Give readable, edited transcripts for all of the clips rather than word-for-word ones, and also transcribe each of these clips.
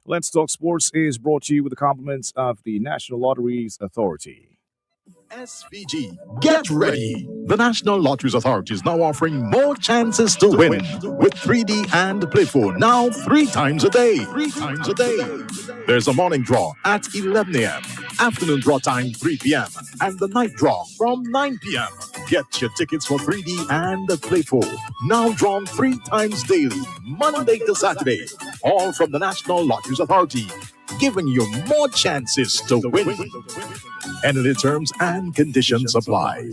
Let's Talk Sports is brought to you with the compliments of the National Lotteries Authority. SVG, get ready! The National Lotteries Authority is now offering more chances to win with 3D and Play 4 now 3 times a day. 3 times a day. There's a morning draw at 11 a.m., afternoon draw time 3 p.m., and the night draw from 9 p.m. Get your tickets for 3D and Play 4 now drawn 3 times daily, Monday to Saturday, all from the National Lotteries Authority, giving you more chances to win. Entity terms and conditions apply.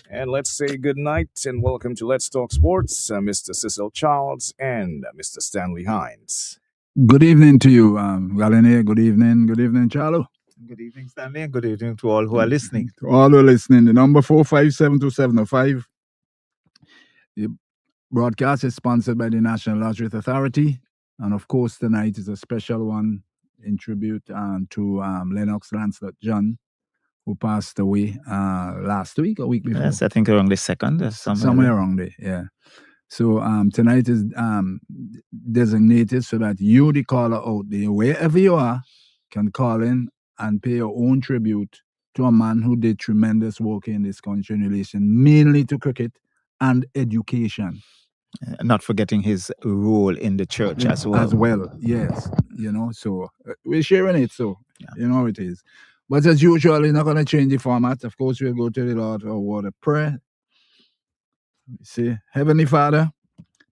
And let's say good night and welcome to Let's Talk Sports, Mr. Cecil Charles and Mr. Stanley Hinds. Good evening to you, Galene. Good evening, Charlo. Good evening, Stanley, and good evening to all who are listening. To all who are listening, the number 4572705. The broadcast is sponsored by the National Lotteries Authority. And of course, tonight is a special one in tribute to Lennox Lancelot John, who passed away last week or week before. Yes, I think around the second. Somewhere around there, yeah. So tonight is designated so that you, the caller out there, wherever you are, can call in and pay your own tribute to a man who did tremendous work in this country in relation mainly to cricket and education. Not forgetting his role in the church as well. As well, yes. So we're sharing it, so you know how it is. But as usual, we're not going to change the format. Of course, we'll go to the Lord for a word of prayer. See, Heavenly Father,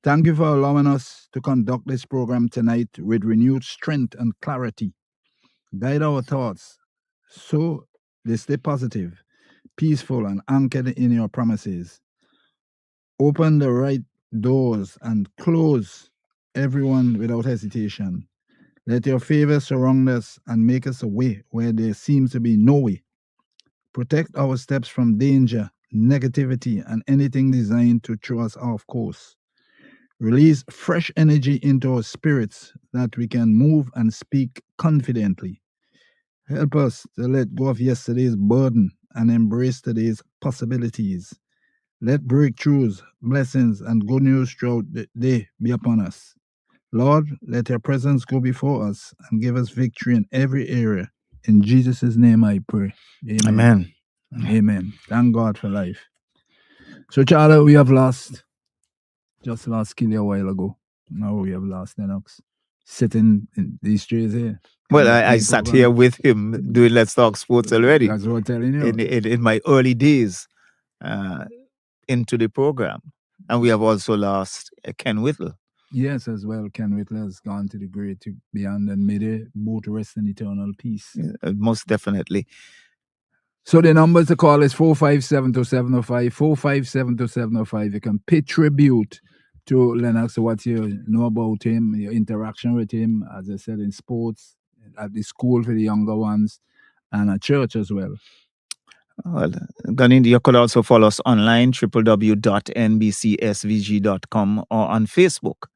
thank you for allowing us to conduct this program tonight with renewed strength and clarity. Guide our thoughts so they stay positive, peaceful, and anchored in your promises. Open the right doors and close everyone without hesitation. Let your favor surround us and make us a way where there seems to be no way. Protect our steps from danger, negativity, and anything designed to throw us off course. Release fresh energy into our spirits that we can move and speak confidently. Help us to let go of yesterday's burden and embrace today's possibilities. Let breakthroughs, blessings, and good news throughout the day be upon us. Lord, let your presence go before us and give us victory in every area. In Jesus' name I pray. Amen. Amen. Thank God for life. So, Charlie, we have just lost Kelly a while ago. Now we have lost Lennox. Sitting in these chairs here. Well, I sat here with him doing Let's Talk Sports already. That's what I'm telling you. In my early days into the program. And we have also lost Ken Whittle. Yes, as well. Ken Whittle has gone to the great to beyond and may they both rest in eternal peace. Yeah, most definitely. So the numbers to call is 4572705, 4572705. You can pay tribute to Lennox, what you know about him, your interaction with him, as I said, in sports, at the school for the younger ones, and at church as well. Well, Ganin, you could also follow us online, www.nbcsvg.com, or on Facebook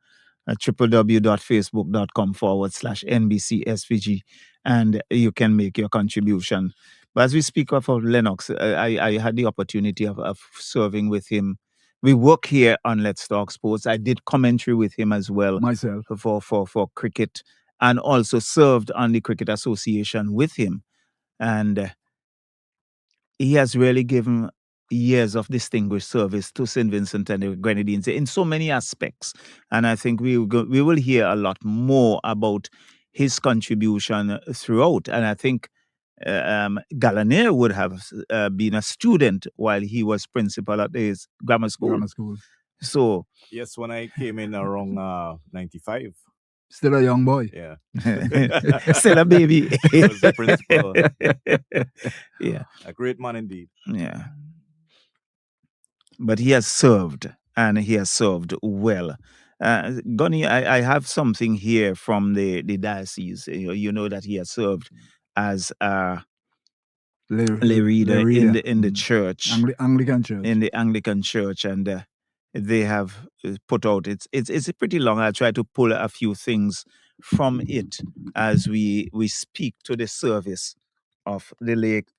at www.facebook.com/NBCSVG, and you can make your contribution. But as we speak of Lennox, I had the opportunity of serving with him. We work here on Let's Talk Sports. I did commentary with him as well. Myself. For cricket, and also served on the Cricket Association with him. And he has really given years of distinguished service to St. Vincent and the Grenadines in so many aspects. And I think we will hear a lot more about his contribution throughout. And I think Gallanier would have been a student while he was principal at his grammar school. So yes, when I came in around 95. Still a young boy. Yeah. Still a baby. He was the principal. Yeah. A great man indeed. Yeah. But he has served, and he has served well. Gunny, I have something here from the diocese. You know that he has served as a lay reader in the church. Anglican church. In the Anglican church, and they have put out, it's pretty long. I'll try to pull a few things from it as we speak to the service of the late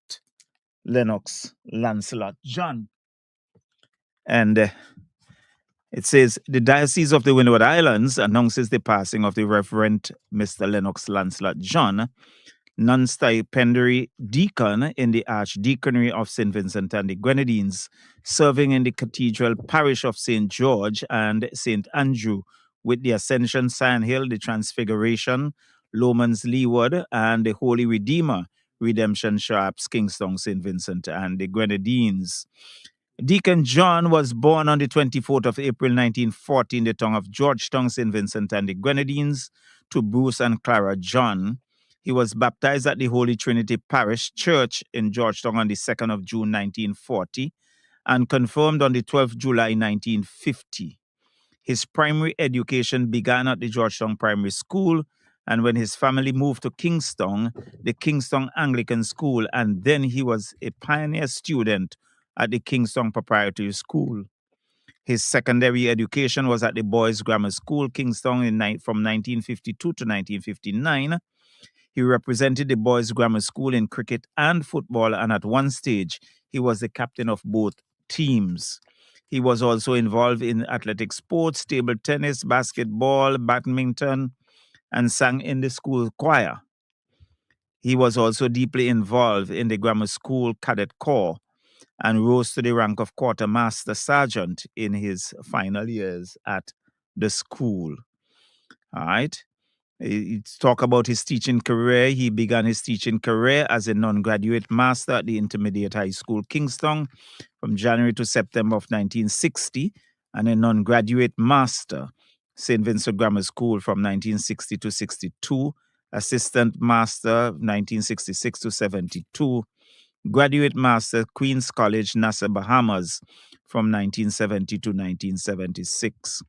Lennox Lancelot John. And It says the Diocese of the Windward Islands announces the passing of the Reverend Mr. Lennox Lancelot John, non-stipendiary deacon in the Archdeaconry of St. Vincent and the Grenadines, serving in the Cathedral Parish of St. George and St. Andrew, with the Ascension, Sion Hill, the Transfiguration, Lomans Leeward, and the Holy Redeemer, Redemption Sharps, Kingston, St. Vincent and the Grenadines. Deacon John was born on the 24th of April 1940 in the town of Georgetown, St. Vincent and the Grenadines, to Bruce and Clara John. He was baptized at the Holy Trinity Parish Church in Georgetown on the 2nd of June 1940 and confirmed on the 12th of July 1950. His primary education began at the Georgetown Primary School, and when his family moved to Kingston, the Kingston Anglican School, and then he was a pioneer student at the Kingston Preparatory School. His secondary education was at the Boys Grammar School, Kingston, from 1952 to 1959. He represented the Boys Grammar School in cricket and football, and at one stage, he was the captain of both teams. He was also involved in athletic sports, table tennis, basketball, badminton, and sang in the school choir. He was also deeply involved in the grammar school cadet corps and rose to the rank of quartermaster sergeant in his final years at the school. All right. Talk about his teaching career. He began his teaching career as a non-graduate master at the Intermediate High School, Kingston, from January to September of 1960, and a non-graduate master, St. Vincent Grammar School, from 1960 to 62, assistant master, 1966 to 72, graduate master, Queen's College, Nassau, Bahamas, from 1970 to 1976.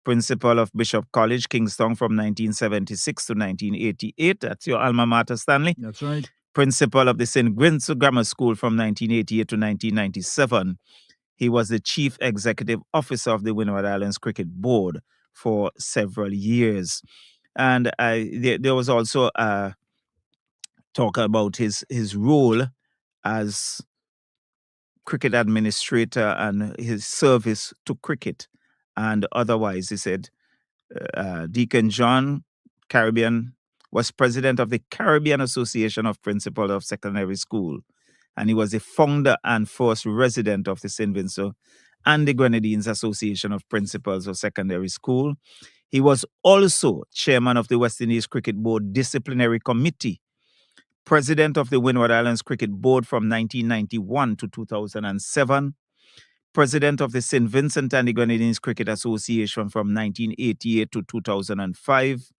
Principal of Bishop College, Kingston, from 1976 to 1988. That's your alma mater, Stanley. That's right. Principal of the St. Vincent Grammar School from 1988 to 1997. He was the Chief Executive Officer of the Windward Islands Cricket Board for several years. And there was also talk about his role as cricket administrator and his service to cricket. And otherwise, he said, Deacon John Caribbean was president of the Caribbean Association of Principals of Secondary School, and he was the founder and first resident of the St. Vincent and the Grenadines Association of Principals of Secondary School. He was also chairman of the West Indies Cricket Board Disciplinary Committee, president of the Windward Islands Cricket Board from 1991 to 2007, president of the St. Vincent and the Grenadines Cricket Association from 1988 to 2005,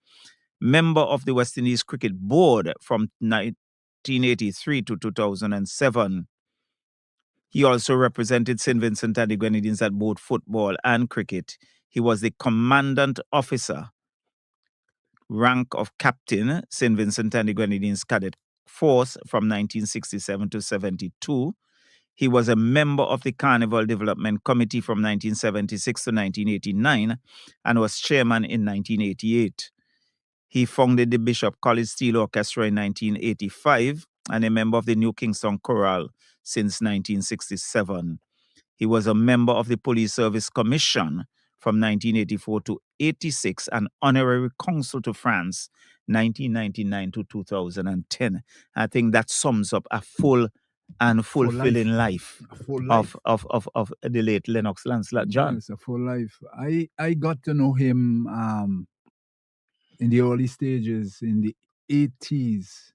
member of the West Indies Cricket Board from 1983 to 2007. He also represented St. Vincent and the Grenadines at both football and cricket. He was the commandant officer, rank of captain, St. Vincent and the Grenadines Cadet Force from 1967 to 72. He was a member of the Carnival Development Committee from 1976 to 1989 and was chairman in 1988. He founded the Bishop College Steel Orchestra in 1985 and a member of the New Kingston Chorale since 1967. He was a member of the Police Service Commission from 1984 to 86 and honorary consul to France 1999 to 2010. I think that sums up a full and fulfilling life, of the late Lennox Lancelot John. It's a full life. I got to know him in the early stages, in the 80s,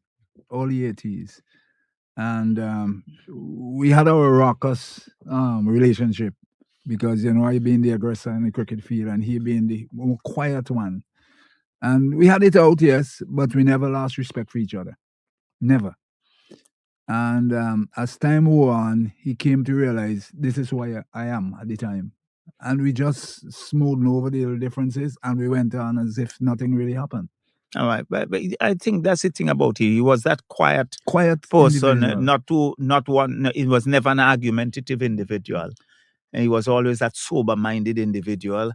early 80s. And we had our raucous relationship because, I being the aggressor in the cricket field and he being the more quiet one. And we had it out, yes, but we never lost respect for each other. Never. And as time wore on, he came to realize this is who I am at the time. And we just smoothed over the little differences and we went on as if nothing really happened. All right, but I think that's the thing about him. He was that quiet person, it was never an argumentative individual. And he was always that sober-minded individual.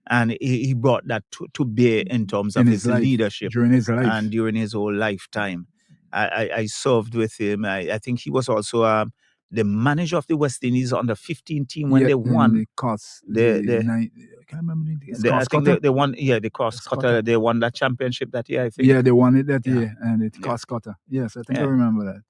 And he brought that to bear in terms of his leadership during his life and during his whole lifetime. I served with him. I think he was also the manager of the West Indies on the 15 team when Yeah, they and won. the cost, I I can't remember the name. I think they won. Yeah, the cross cutter. They won that championship that year. I think. Yeah, they won it that Yeah. year, and it Yeah. cost cutter. Yes, I think I Yeah. remember that.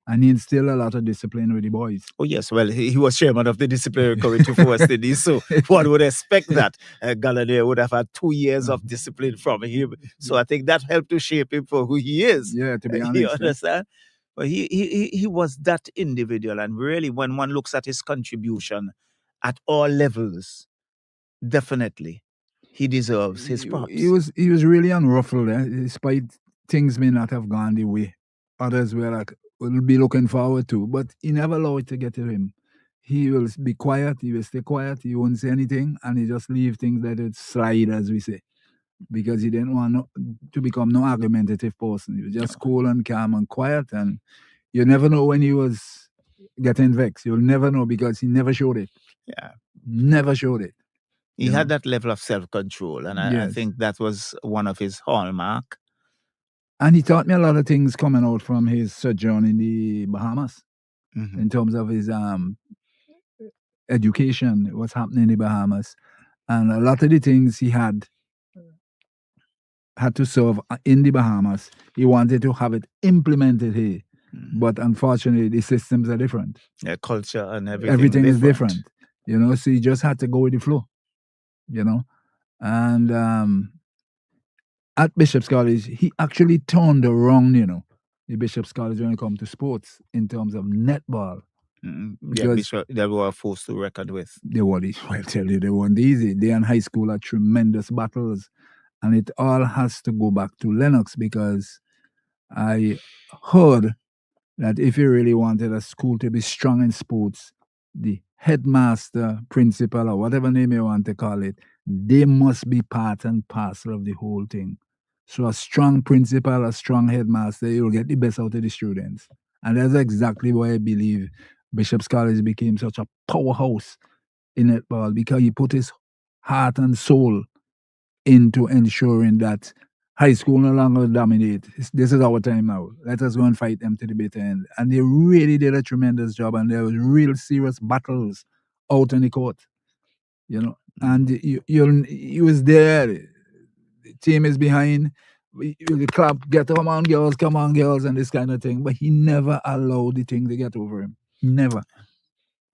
And he instilled a lot of discipline with the boys. Oh yes, well he was chairman of the disciplinary committee for West Indies, so one would expect that Gallaudet would have had 2 years of discipline from him. So I think that helped to shape him for who he is. Yeah, to be honest. You understand? But he was that individual, and really, when one looks at his contribution at all levels, definitely he deserves his props. He was really unruffled, despite things may not have gone the way others were like will be looking forward to, but he never allowed it to get to him. He will be quiet, he will stay quiet, he won't say anything, and he just leave things that it slide, as we say, because he didn't want to become no argumentative person. He was just cool and calm and quiet, and you never know when he was getting vexed. You'll never know because he never showed it. Yeah. Never showed it. He had that level of self-control, and I think that was one of his hallmark. And he taught me a lot of things coming out from his sojourn in the Bahamas, in terms of his education, what's happening in the Bahamas. And a lot of the things he had to serve in the Bahamas, he wanted to have it implemented here. But unfortunately, the systems are different. Yeah, culture and everything. Everything is different. You know, so you just had to go with the flow, you know. And at Bishop's College, he actually turned around, you know, the Bishop's College when it comes to sports in terms of netball. Yeah, Bishop, they were forced to reckon with. They weren't, I'll tell you, they weren't easy. They in high school had tremendous battles. And it all has to go back to Lennox, because I heard that if you really wanted a school to be strong in sports, the headmaster, principal, or whatever name you want to call it, they must be part and parcel of the whole thing. So a strong principal, a strong headmaster, you'll get the best out of the students. And that's exactly why I believe Bishop's College became such a powerhouse in netball, because he put his heart and soul into ensuring that high school no longer dominate. This is our time now. Let us go and fight them to the bitter end. And they really did a tremendous job, and there was real serious battles out on the court, you know. And he was there. The team is behind. The club get come on girls, and this kind of thing. But he never allowed the thing to get over him. Never.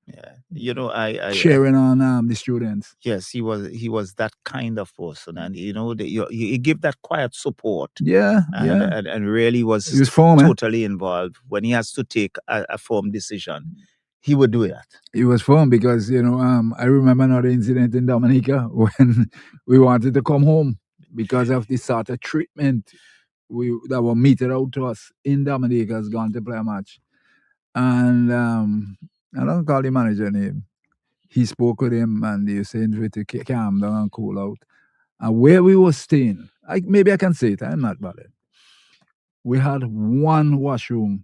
Yeah, you know, I sharing on the students. Yes, he was that kind of person, and you know, he gave that quiet support. Yeah, and really was firm, totally involved when he has to take a firm decision. He would do that. He was firm because, you know, I remember another incident in Dominica when we wanted to come home because of the sort of treatment that were meted out to us in Dominica has gone to play a match. And I don't call the manager name. He spoke with him and he was saying to calm down and cool out. And where we were staying, maybe I can say it, I'm not bothered. We had one washroom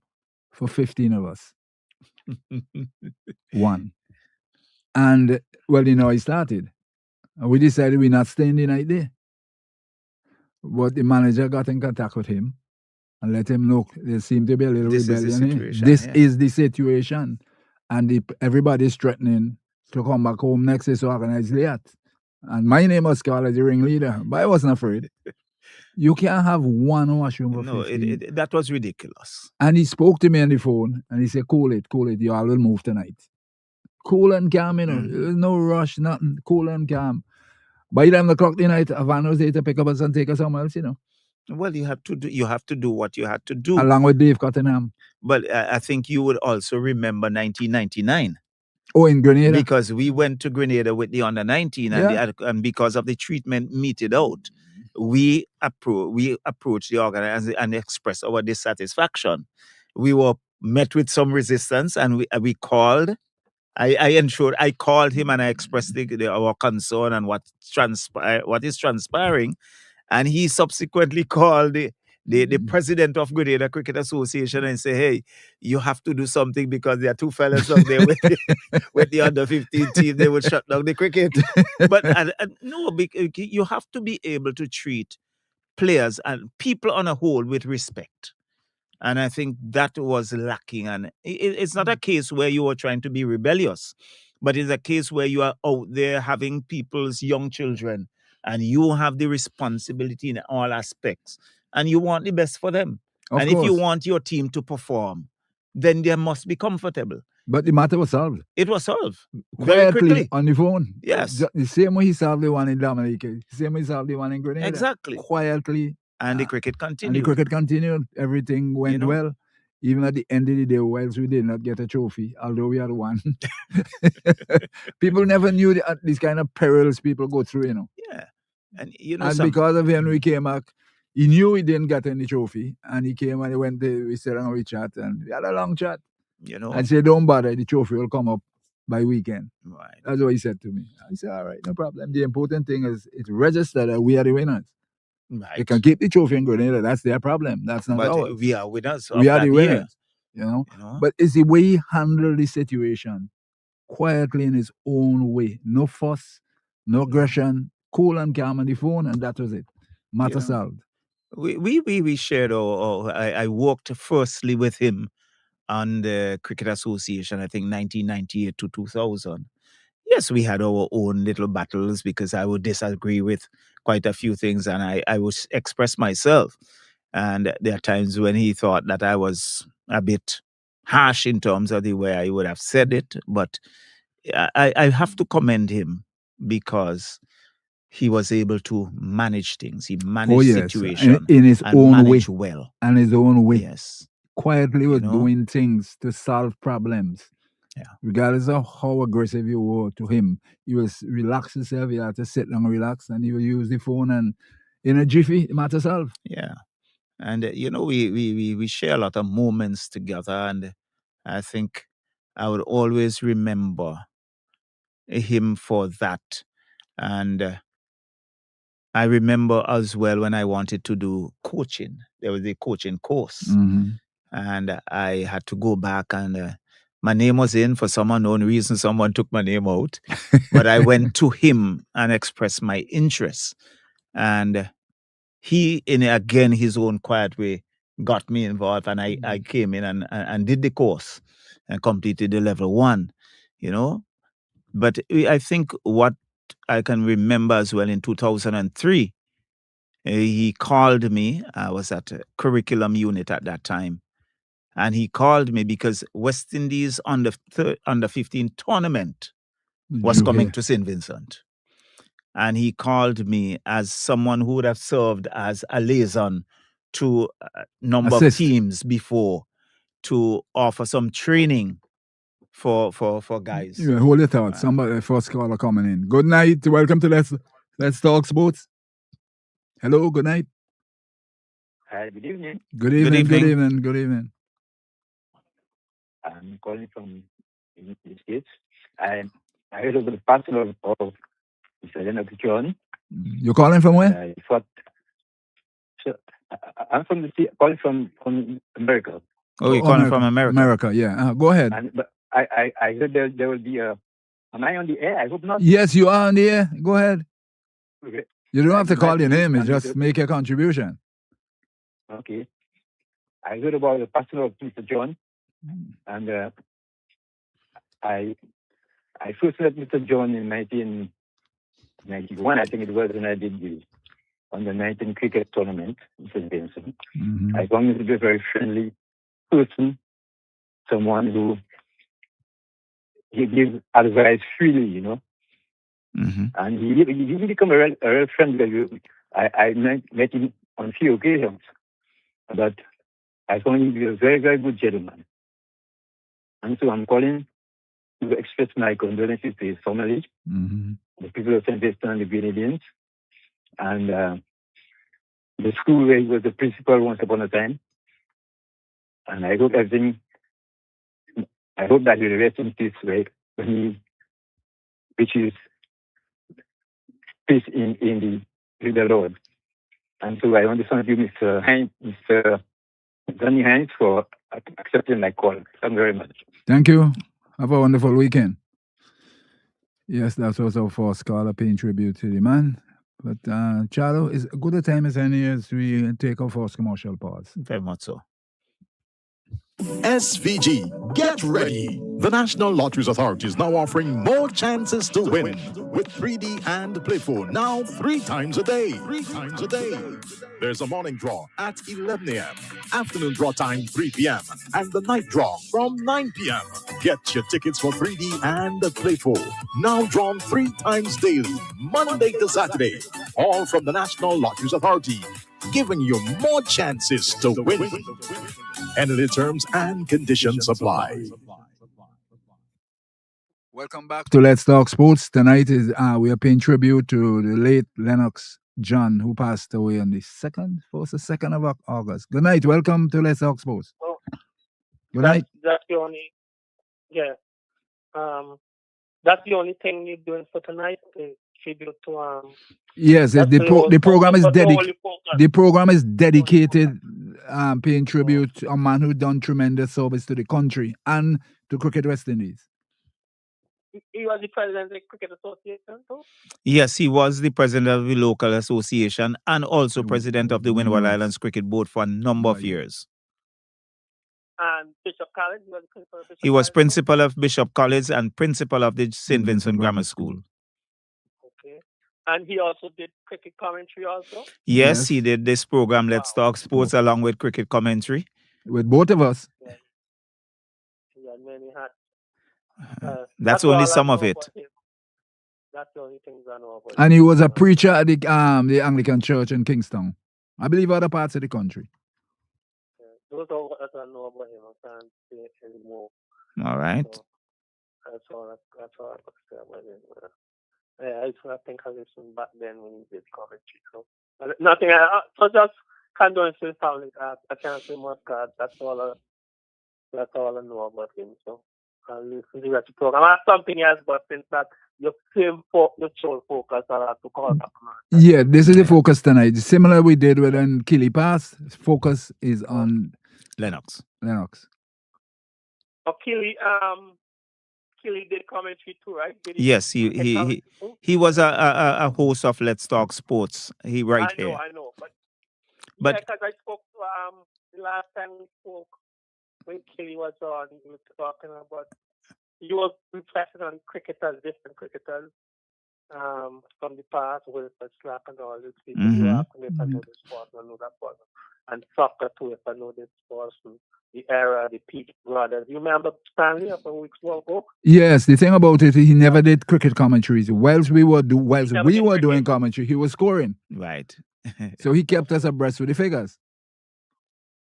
for 15 of us. One. And, well, you know, it started. And we decided we're not staying the night there. But the manager got in contact with him and let him know there seemed to be a little rebellion here. This is the situation. And everybody's threatening to come back home next day to organize late. And my name was called as the ringleader, but I wasn't afraid. You can't have one washroom for 15. That was ridiculous. And he spoke to me on the phone and he said, cool it, you all will move tonight. Cool and calm, you know. There's no rush, nothing. Cool and calm. By 11 o'clock the night, a van was there to pick up us and take us somewhere else, you know. Well, you have to do what you had to do. Along with Dave Cottenham. But I think you would also remember 1999. Oh, in Grenada? Because we went to Grenada with the under-19 and because of the treatment meted out, we approached the organizer and expressed our dissatisfaction. We were met with some resistance and we called. I called him and I expressed our concern and what is transpiring. And he subsequently called the president of Grenada Cricket Association and say, hey, you have to do something because there are two fellas up there with the under-15 team. They would shut down the cricket. But no, you have to be able to treat players and people on a whole with respect. And I think that was lacking. And it's not a case where you are trying to be rebellious, but it's a case where you are out there having people's young children and you have the responsibility in all aspects and you want the best for them. Of and if you course. want your team to perform, then they must be comfortable. But the matter was solved. It was solved very Quietly quickly. on the phone. Yes. The same way he solved the one in Dominica, the same way he solved the one in Grenada. Exactly. Quietly. And the cricket continued. And the cricket continued. Everything went know? well. Even at the end of the day, whilst we did not get a trophy, although we had one. People never knew these kind of perils people go through, you know. Yeah. And you know, And because of him, we came back. He knew he didn't get any trophy. And he came and he went there, we sat down and we chat. And we had a long chat. You know. I said, don't bother, the trophy will come up by weekend. Right. That's what he said to me. I said, all right, no problem. The important thing is it's registered that we are the winners. Right. They can keep the trophy in Grenada. That's their problem. That's not But ours. we are winners. We are the winners. Year. You know? But it's the way he handled the situation quietly in his own way. No fuss, no aggression, cool and calm on the phone, and that was it. Matter solved. We shared, I worked firstly with him on the Cricket Association, I think 1998 to 2000. Yes, we had our own little battles because I would disagree with quite a few things and I would express myself. And there are times when he thought that I was a bit harsh in terms of the way I would have said it. But I have to commend him because he was able to manage things. He managed situation in his own way. Well. And his own way. Yes. Quietly was doing things to solve problems. Yeah. Regardless of how aggressive you were to him, he was relax himself. He had to sit down and relax, and he would use the phone, and in a jiffy, the matter solved. Yeah. And we share a lot of moments together, and I think I would always remember him for that. And I remember as well when I wanted to do coaching. There was a coaching course, and I had to go back, and my name was in. For some unknown reason, someone took my name out, but I went to him and expressed my interest, and he, in again his own quiet way, got me involved, and I came in and did the course and completed the level 1, you know. But I think what I can remember as well in 2003, he called me. I was at a curriculum unit at that time, and he called me because West Indies under 15 tournament was coming to St. Vincent. And he called me as someone who would have served as a liaison to a number of teams before to offer some training for guys. Yeah, hold it out. Somebody, first caller coming in. Good night. Welcome to Let's Talk Sports. Hello, good night. Hi, good evening. Good evening. Good evening. I'm calling from the States. I heard of the passing of Mr. Leonard John. You're calling from where? I'm from calling from America. Oh, you're calling from America? America, yeah. Go ahead. But I heard there will be a. Am I on the air? I hope not. Yes, you are on the air. Go ahead. Okay. You don't have to call your name. It's just make a contribution. Okay. I heard about the passing of Mr. John, and I first met Mr. John in 1991. I think it was when I did the under-19 cricket tournament in St. Vincent. I found him to be a very friendly person, someone who he gives advice freely, you know. And he didn't become a real friend because I met him on a few occasions, but I found him to be a very, very good gentleman. And so I'm calling to express my condolences to his family, the people of St. Vincent and the Grenadians, and the school where he was the principal once upon a time. And I hope that he will rest in peace when he reaches peace in the Lord. And so I want to thank you, Mr. Johnny Hinds, for accepting my call. Thank you very much. Thank you. Have a wonderful weekend. Yes, that was our first caller paying tribute to the man. But Charlo, is good a time as any as we take our first commercial pause. Very much so. SVG, get ready. The National Lotteries Authority is now offering more chances to win with 3D and Play 4 now 3 times a day. 3 times a day. There's a morning draw at 11 a.m., afternoon draw time 3 p.m., and the night draw from 9 p.m. Get your tickets for 3D and Play 4 now drawn 3 times daily, Monday to Saturday. All from the National Lotteries Authority, giving you more chances to win. Entity terms and conditions apply. Welcome back to Let's Talk Sports. Tonight is we are paying tribute to the late Lennox John, who passed away on the 2nd of August. Good night. Welcome to Let's Talk Sports. Oh, Good night. That's the only, yeah. That's the only thing you're doing for tonight. The tribute to Yes, that's the only program is focus, that's the dedicated. only focus. The program is dedicated, paying tribute to a man who done tremendous service to the country and to Cricket West Indies. He was the president of the Cricket Association too. Yes, he was the president of the local association and also president of the Windward Islands Cricket Board for a number of years. And Bishop College, he was the principal of Bishop He was College, principal of Bishop College and principal of the St. Vincent Grammar School. okay. And he also did cricket commentary also. Yes, he did this program, Let's Talk Sports, along with cricket commentary. With both of us. Yeah. He had many hats. That's only some of it. That's the only things I know about And he was a preacher at the Anglican Church in Kingston. I believe other parts of the country. Those are what I know about him. I can't say anymore. All right. So, that's all I could say about him. I think I listened back then when he did commentary. So nothing. So just condolences to his family. I can't say much. God, that's all I know about him. So I'll listen to the rest of the program. I have something else, but since that your sole focus, I'll have to call back. Yeah, this is the focus tonight. Similar we did when Killy passed. Focus is on Lennox. Oh, Killy did commentary too, right? Yes, he was a host of Let's Talk Sports. He right here. I know, but But because I spoke to the last time we spoke when Killy was on, he was talking about he was reflecting on cricketers, different cricketers from the past, Wilfred Slack and all these people who are if I know this sport, I know that sport. And soccer too, if I know this sport, the era, the Peak brothers. You remember Stanley a few weeks ago? Yes, the thing about it, he never did cricket commentaries. Whilst we were doing commentary, he was scoring. Right. So he kept us abreast with the figures.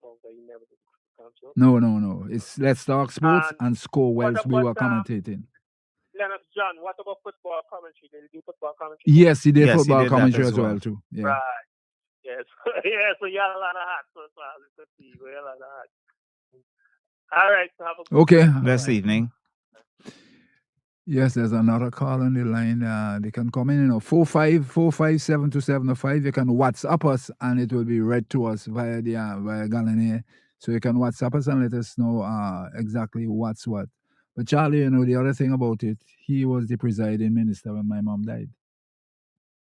Okay, he never did commentary. No. It's Let's Talk Sports and score whilst we were commentating. Lennox John, what about football commentary? Did he do football commentary? Yes, he did Yes, football he did commentary that as well too. Yeah. Right. Yes. Yeah, so you had a lot of hats. So let's see. You had a lot of hats. All right. So have a Okay. This evening. Yes, there's another call on the line. They can come in, 45472705. You can WhatsApp us and it will be read to us via Gallon. So you can WhatsApp us and let us know exactly what's what. But Charlie, the other thing about it, he was the presiding minister when my mom died.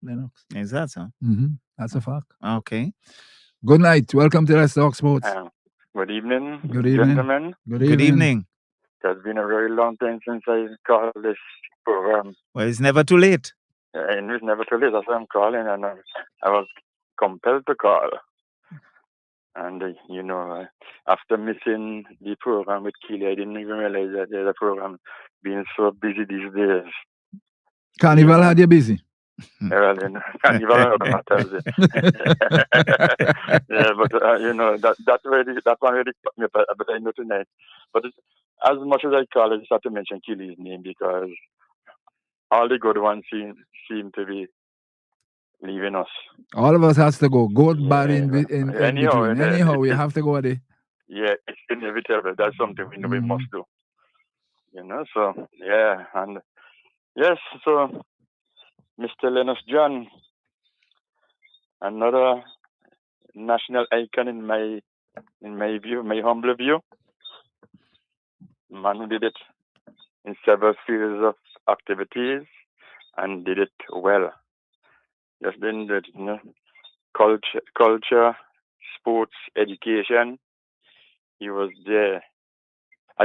Lennox. Is that so? That's a fact. Okay. Good night. Welcome to Let's Talk Sports. Good evening, Good evening. gentlemen. Good evening. It has been a very long time since I called this program. Well, it's never too late. And it's never too late. That's why I'm calling, and I was compelled to call. And, after missing the program with Keely, I didn't even realize that there's a program being so busy these days. Carnival had you busy. Well, Carnival matters. Yeah, but that one really caught me, but I know tonight. But as much as I call, I just have to mention Keely's name because all the good ones seem to be leaving us. All of us has to go. Good, bad, in Anyhow, between. Anyhow, we have to go there. Yeah, it's inevitable. That's something we know we must do. So yeah, and yes, so Mr. Lennox John, another national icon in my view, my humble view. Man who did it in several fields of activities and did it well. Just didn't do it, culture, sports, education. He was there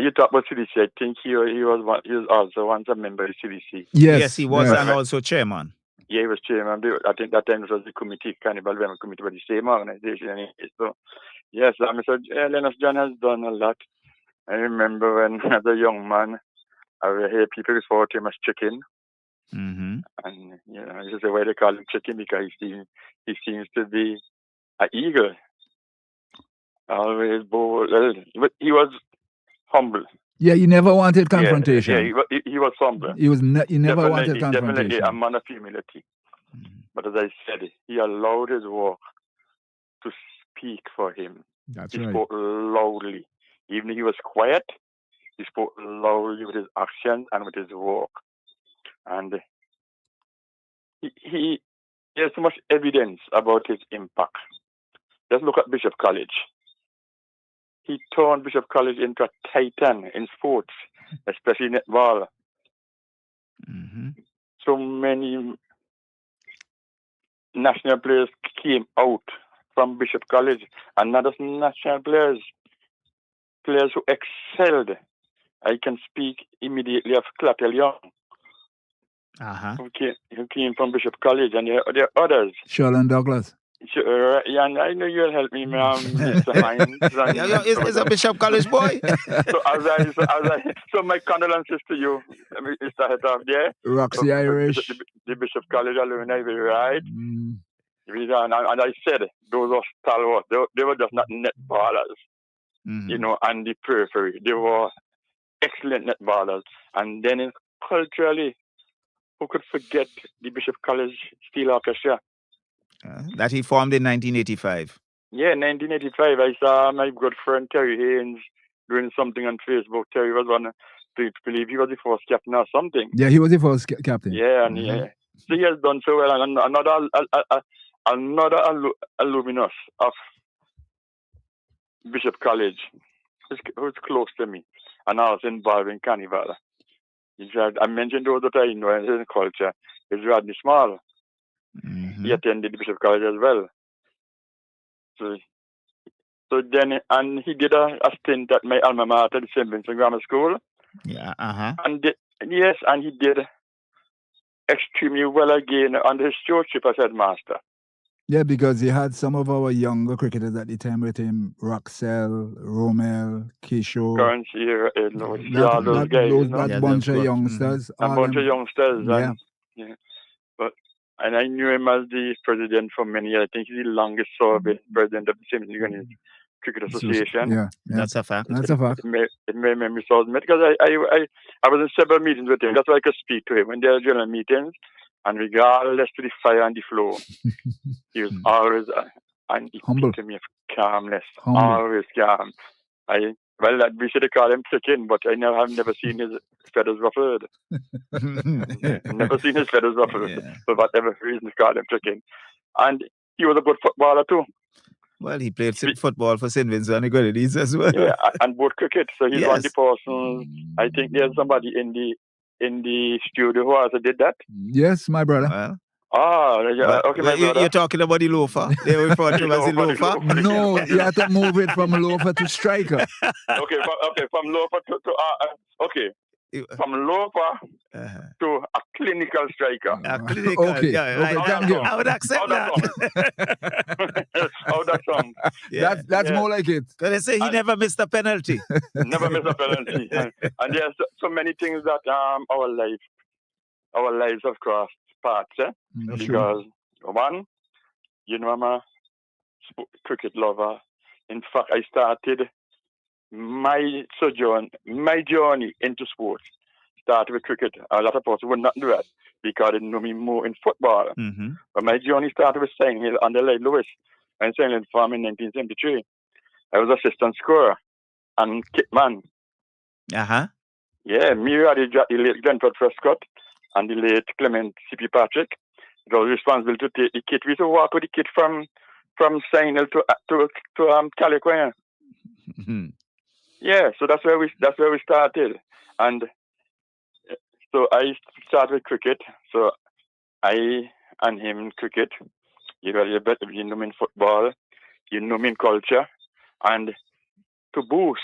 You talk about CDC. I think he was also once a member of CDC. Yes, he was, yes. and also chairman. Yeah, he was chairman. I think that time it was the committee, Carnival Women Committee, but the same organization. Anyway. So, yes, Mr. Lennox John has done a lot. I remember when, as a young man, I would hear people refer to him as chicken. Mm-hmm. And, this is the way they call him chicken because he seems to be an eagle. Always bold. But he was humble. Yeah, he never wanted confrontation. Yeah, he was humble. He never wanted confrontation. Definitely a man of humility. Mm-hmm. But as I said, he allowed his work to speak for him. That's He right. spoke loudly. Even if he was quiet, he spoke loudly with his actions and with his work. And there's so much evidence about his impact. Just look at Bishop College. He turned Bishop College into a titan in sports, especially netball. Mm-hmm. So many national players came out from Bishop College, and not just national players who excelled. I can speak immediately of Clattel Young, who came from Bishop College, and there are others. Sherlin Douglas. Yeah, and I know you'll help me, Mr. Hinds. He's a Bishop College boy. So my condolences to you, Mr. Head of there. Roxy Irish. The Bishop College alumni, right? Mm. And I said, those were stalwarts. They were just not netballers, Mm-hmm. and the periphery. They were excellent netballers. And then culturally, who could forget the Bishop College Steel Orchestra? That he formed in 1985. Yeah, 1985. I saw my good friend Terry Hinds doing something on Facebook. Terry was one, I believe he was the first captain or something. Yeah, he was the first captain. Yeah, and so he has done so well. And another alumnus of Bishop College who's close to me and also involved in Carnival. I mentioned those that I know in culture. Is Rodney Small. Mm-hmm. He attended Bishop College as well. So then, and he did a stint at my alma mater, the St. Vincent Grammar School. Yeah, And and he did extremely well again under his stewardship as headmaster. Yeah, because he had some of our younger cricketers at the time with him, Roxell, Romel, Kishore. Currency, all those guys. That bunch of youngsters. A bunch of youngsters. Yeah. And I knew him as the president for many years. I think he's the longest serving president of the St. Vincent Cricket Association. Yeah, that's a fact. That's a fact. It made me so because I was in several meetings with him. That's why I could speak to him when there are general meetings. And regardless to the fire and the flow, he was always and he humble. to me of calmness, humble. Always calm. We should have called him chicken, but I've never seen his feathers ruffled. Never seen his feathers ruffled. Yeah. For whatever reason, called him chicken. And he was a good footballer too. Well, he played football for St. Vincent and the Grenadines as well. Yeah, and both cricket. So he's one of the persons. I think there's somebody in the studio who also did that. Yes, my brother. Okay, my brother. You're talking about the loafer. They refer to him as the loafer. No, you have to move it from loafer to striker. From loafer to from loafer to a clinical striker. A clinical, okay, thank you. I would accept that. How that sound? That's more like it. Because they say he never missed a penalty. Never missed a penalty. And there's so many things that our lives have crossed paths. Because one, I'm a cricket lover. In fact, I started my journey into sports started with cricket. A lot of people would not do that because they know me more in football. Mm-hmm. But my journey started with St. Hill under Lloyd Lewis. When St. Hill farm in 1973. I was assistant scorer and kitman. Uh-huh. Yeah, me had the late Glenford Prescott and the late Clement C.P. Patrick. I was responsible to take the kit. We used to walk with the kit from St. Hill to California. Mm-hmm. Yeah, so that's where we started, and so I started with cricket. So I and him in cricket. You know me in football, you know me in culture, and to boost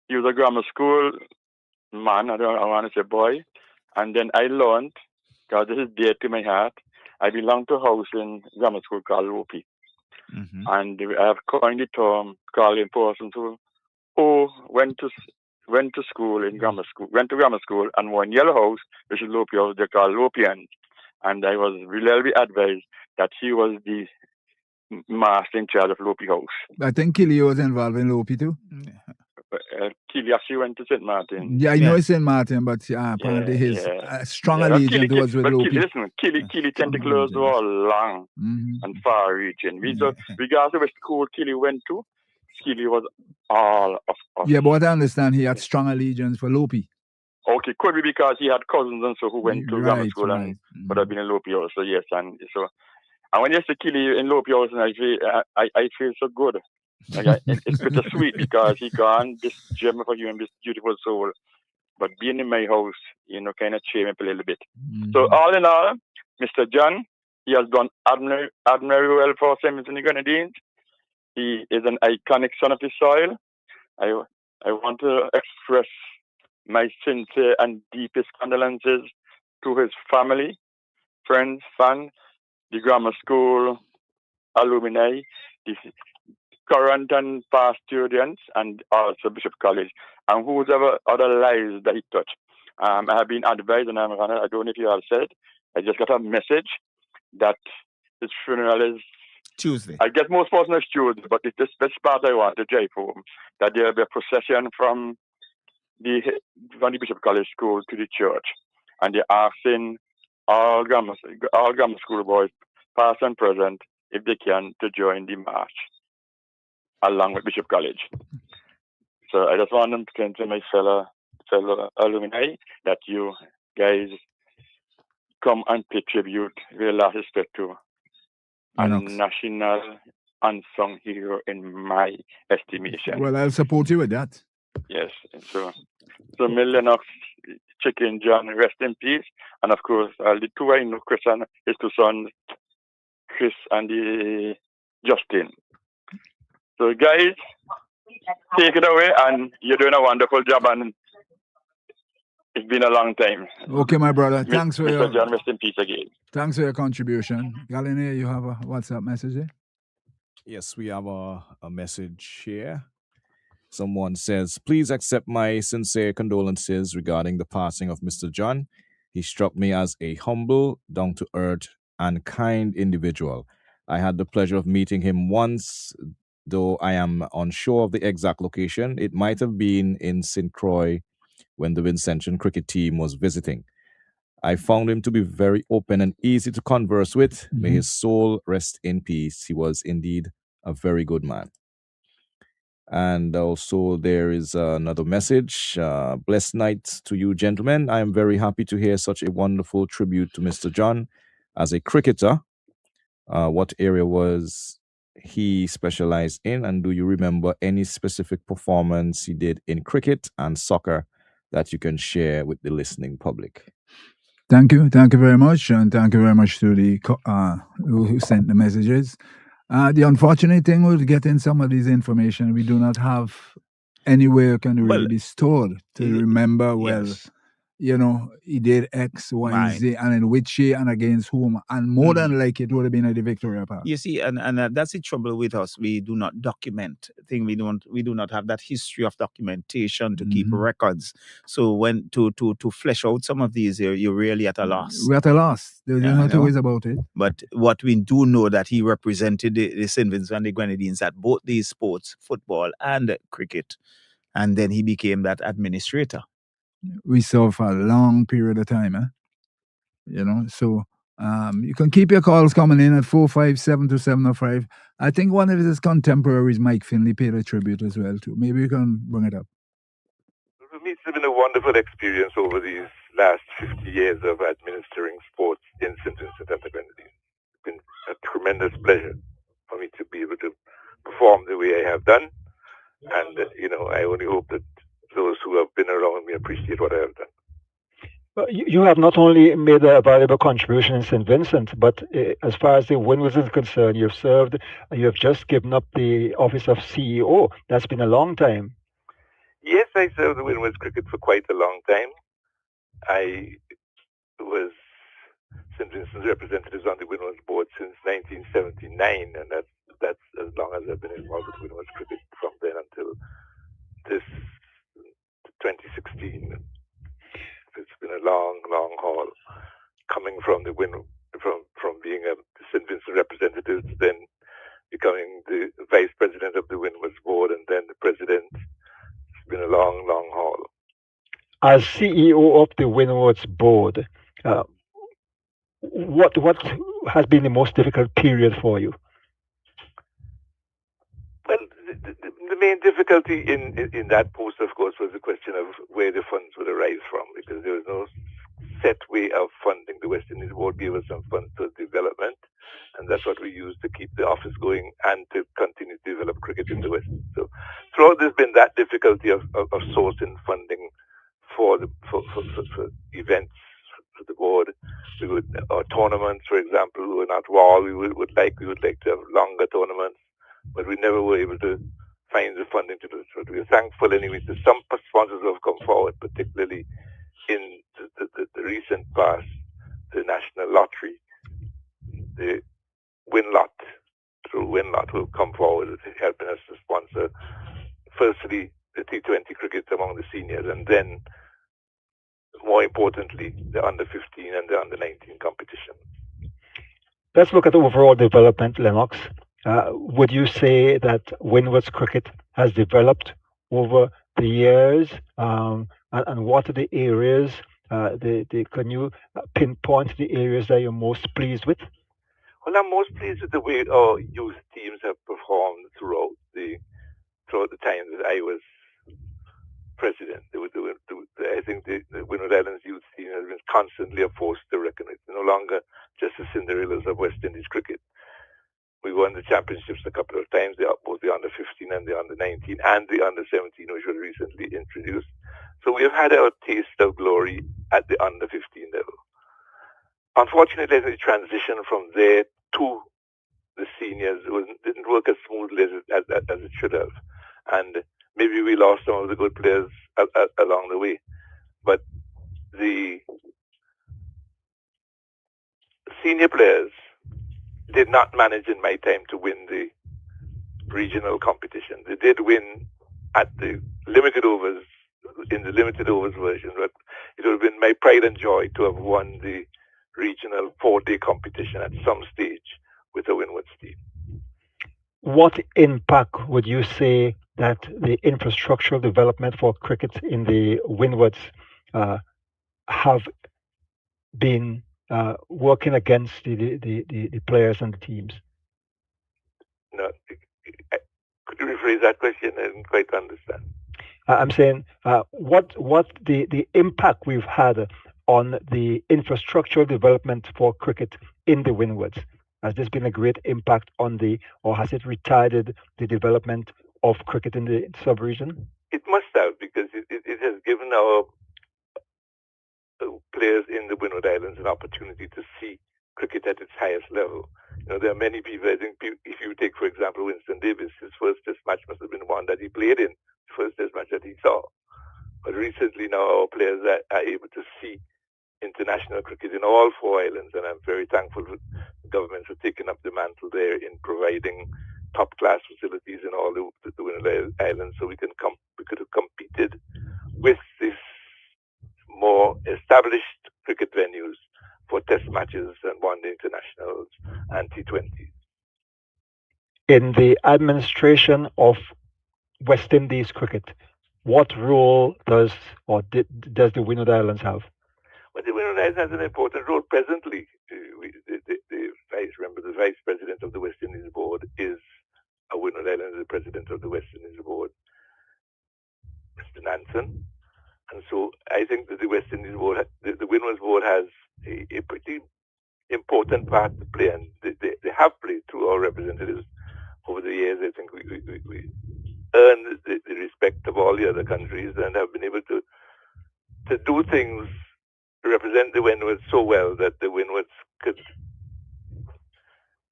he was a grammar school man. I want to say boy. And then I learned, because this is dear to my heart, I belong to a house in grammar school called Lopi. Mm-hmm. And I have coined the term calling persons who went to school in grammar school, went to grammar school and one yellow house, which is Lopi house, they call Lopians. And I was really advised that he was the master in charge of Lopi house. I think Killy was involved in Lopi too. Killy actually went to St. Martin. Yeah, I know it's St. Martin, but apparently his strong allegiance was with Lopi. Listen, Killy tentacles were long and far-reaching. Regardless of which school Killy went to, Killy was all of us. Yeah, but I understand he had strong allegiance for Lopi. Okay, could be because he had cousins and so who went to grammar school and would have been in Lopi also, yes. And when you see Killy in Lopi also, I feel so good. Like it's bittersweet because he gone, this gem for you and this beautiful soul. But being in my house, kind of cheer me up a little bit. So all in all, Mr. John, he has done admirably well for St. Vincent and the Grenadines. He is an iconic son of the soil. I want to express my sincere and deepest condolences to his family, friends, fans, the grammar school, alumni, the current and past students, and also Bishop College, and whoever other lives that he touched. I have been advised, and I don't know if you have said, I just got a message that his funeral is Tuesday. I guess most person is Tuesday, but it's this part I want to drive home, that there will be a procession from the Bishop College School to the church, and they're asking all grammar school boys, past and present, if they can, to join the march along with Bishop College. So I just want them to tell to my fellow alumni that you guys come and pay tribute with last respect to a national unsung hero in my estimation. Well, I'll support you with that. Yes. So million of Chicken John, rest in peace. And of course, the two I know, Chris and his two sons, Chris and Justin. So guys, take it away, and you're doing a wonderful job, and it's been a long time. Okay, my brother. Thanks for Mr. John, rest in peace again. Thanks for your contribution. Galina, you have a WhatsApp message there? Yes, we have a message here. Someone says, please accept my sincere condolences regarding the passing of Mr. John. He struck me as a humble, down-to-earth, and kind individual. I had the pleasure of meeting him once, though I am unsure of the exact location. It might have been in St. Croix when the Vincentian cricket team was visiting. I found him to be very open and easy to converse with. May his soul rest in peace. He was indeed a very good man. And also there is another message. Blessed night to you, gentlemen. I am very happy to hear such a wonderful tribute to Mr. John. As a cricketer, what area was he specialized in? And do you remember any specific performance he did in cricket and soccer that you can share with the listening public? Thank you. Thank you very much. And thank you very much to the who sent the messages. The unfortunate thing with getting some of this information, we do not have anywhere can really be stored to remember, he did X, Y, Z, and in which year and against whom. And more than like it would have been at the Victoria Park. You see, and that's the trouble with us. We do not document. We do not have that history of documentation to keep records. So when to flesh out some of these, you're really at a loss. We're at a loss. There's no two ways about it. But what we do know that he represented the St. Vincent and the Grenadines at both these sports, football and cricket. And then he became that administrator. We served for a long period of time, so you can keep your calls coming in at 457-2705. I think one of his contemporaries, Mike Finley, paid a tribute as well too. Maybe you can bring it up. For me, it's been a wonderful experience over these last 50 years of administering sports in St. Vincent and the Grenadines. It's been a tremendous pleasure for me to be able to perform the way I have done. And, I only hope that those who have been around me appreciate what I have done. Well, you have not only made a valuable contribution in St. Vincent, but as far as the Windward is concerned, you have just given up the office of CEO. That's been a long time. Yes, I served the Windward's cricket for quite a long time. I was St. Vincent's representatives on the Windward's board since 1979, and that's as long as I've been involved with Windward's cricket from then until this 2016. It's been a long, long haul, coming from the from being a St. Vincent representative, then becoming the vice president of the Windward's board, and then the president. It's been a long, long haul. As CEO of the Windward's board, what has been the most difficult period for you? Well, the main difficulty in that post, of course, was the question of where the funds would arise from, because there was no set way of funding. The West Indies Board gave us some funds for development, and that's what we used to keep the office going and to continue to develop cricket in the West. So throughout, there's been that difficulty of sourcing funding for events for the board. We would tournaments, for example, were not raw. We would like to have longer tournaments, but we never were able to find the funding to do it. So we are thankful anyway to some sponsors who have come forward, particularly in the recent past, the National Lottery, the Winlot, through Winlot, who have come forward with helping us to sponsor, firstly, the T20 cricket among the seniors, and then, more importantly, the under-15 and the under-19 competition. Let's look at the overall development, Lennox. Would you say that Windward's cricket has developed over the years? And what are the areas, can you pinpoint the areas that you're most pleased with? Well, I'm most pleased with the way our youth teams have performed throughout the time that I was president. I think the Windward Islands youth team has been constantly a force to reckon with. No longer just the Cinderellas of West Indies cricket. We won the championships a couple of times, both the under-15 and the under-19 and the under-17, which was recently introduced. So we have had our taste of glory at the under-15 level. Unfortunately, the transition from there to the seniors didn't work as smoothly as it should have. And maybe we lost some of the good players along the way. But the senior players did not manage in my time to win the regional competition. They did win at the limited overs, in the limited overs version, but it would have been my pride and joy to have won the regional 4-day competition at some stage with a Windward's team. What impact would you say that the infrastructural development for cricket in the Windwards have been working against the players and the teams? No, could you rephrase that question? I didn't quite understand. I'm saying what the impact we've had on the infrastructural development for cricket in the Windwards. Has this been a great impact on or has it retarded the development of cricket in the sub-region? It must have, because it has given our players in the Windward Islands an opportunity to see cricket at its highest level. There are many people, I think, if you take, for example, Winston Davis, his first test match must have been one that he played in, the first test match that he saw. But recently now our players are able to see international cricket in all 4 islands, and I'm very thankful for the government for taking up the mantle there in providing top-class facilities in all the Windward Islands, so we could have competed with these more established cricket venues for test matches and one-day internationals and T20s. In the administration of West Indies cricket, what role does the Windward Islands have? Well, the Windward Islands has an important role presently. The vice president of the West Indies board is a Windward Islands, the president of the West Indies board, Mr. Nansen. And so I think that the West Indies board, the Windward's board has a pretty important part to play, and they have played through our representatives over the years. I think we earned the respect of all the other countries and have been able to do things, represent the Windwards so well that the Windwards could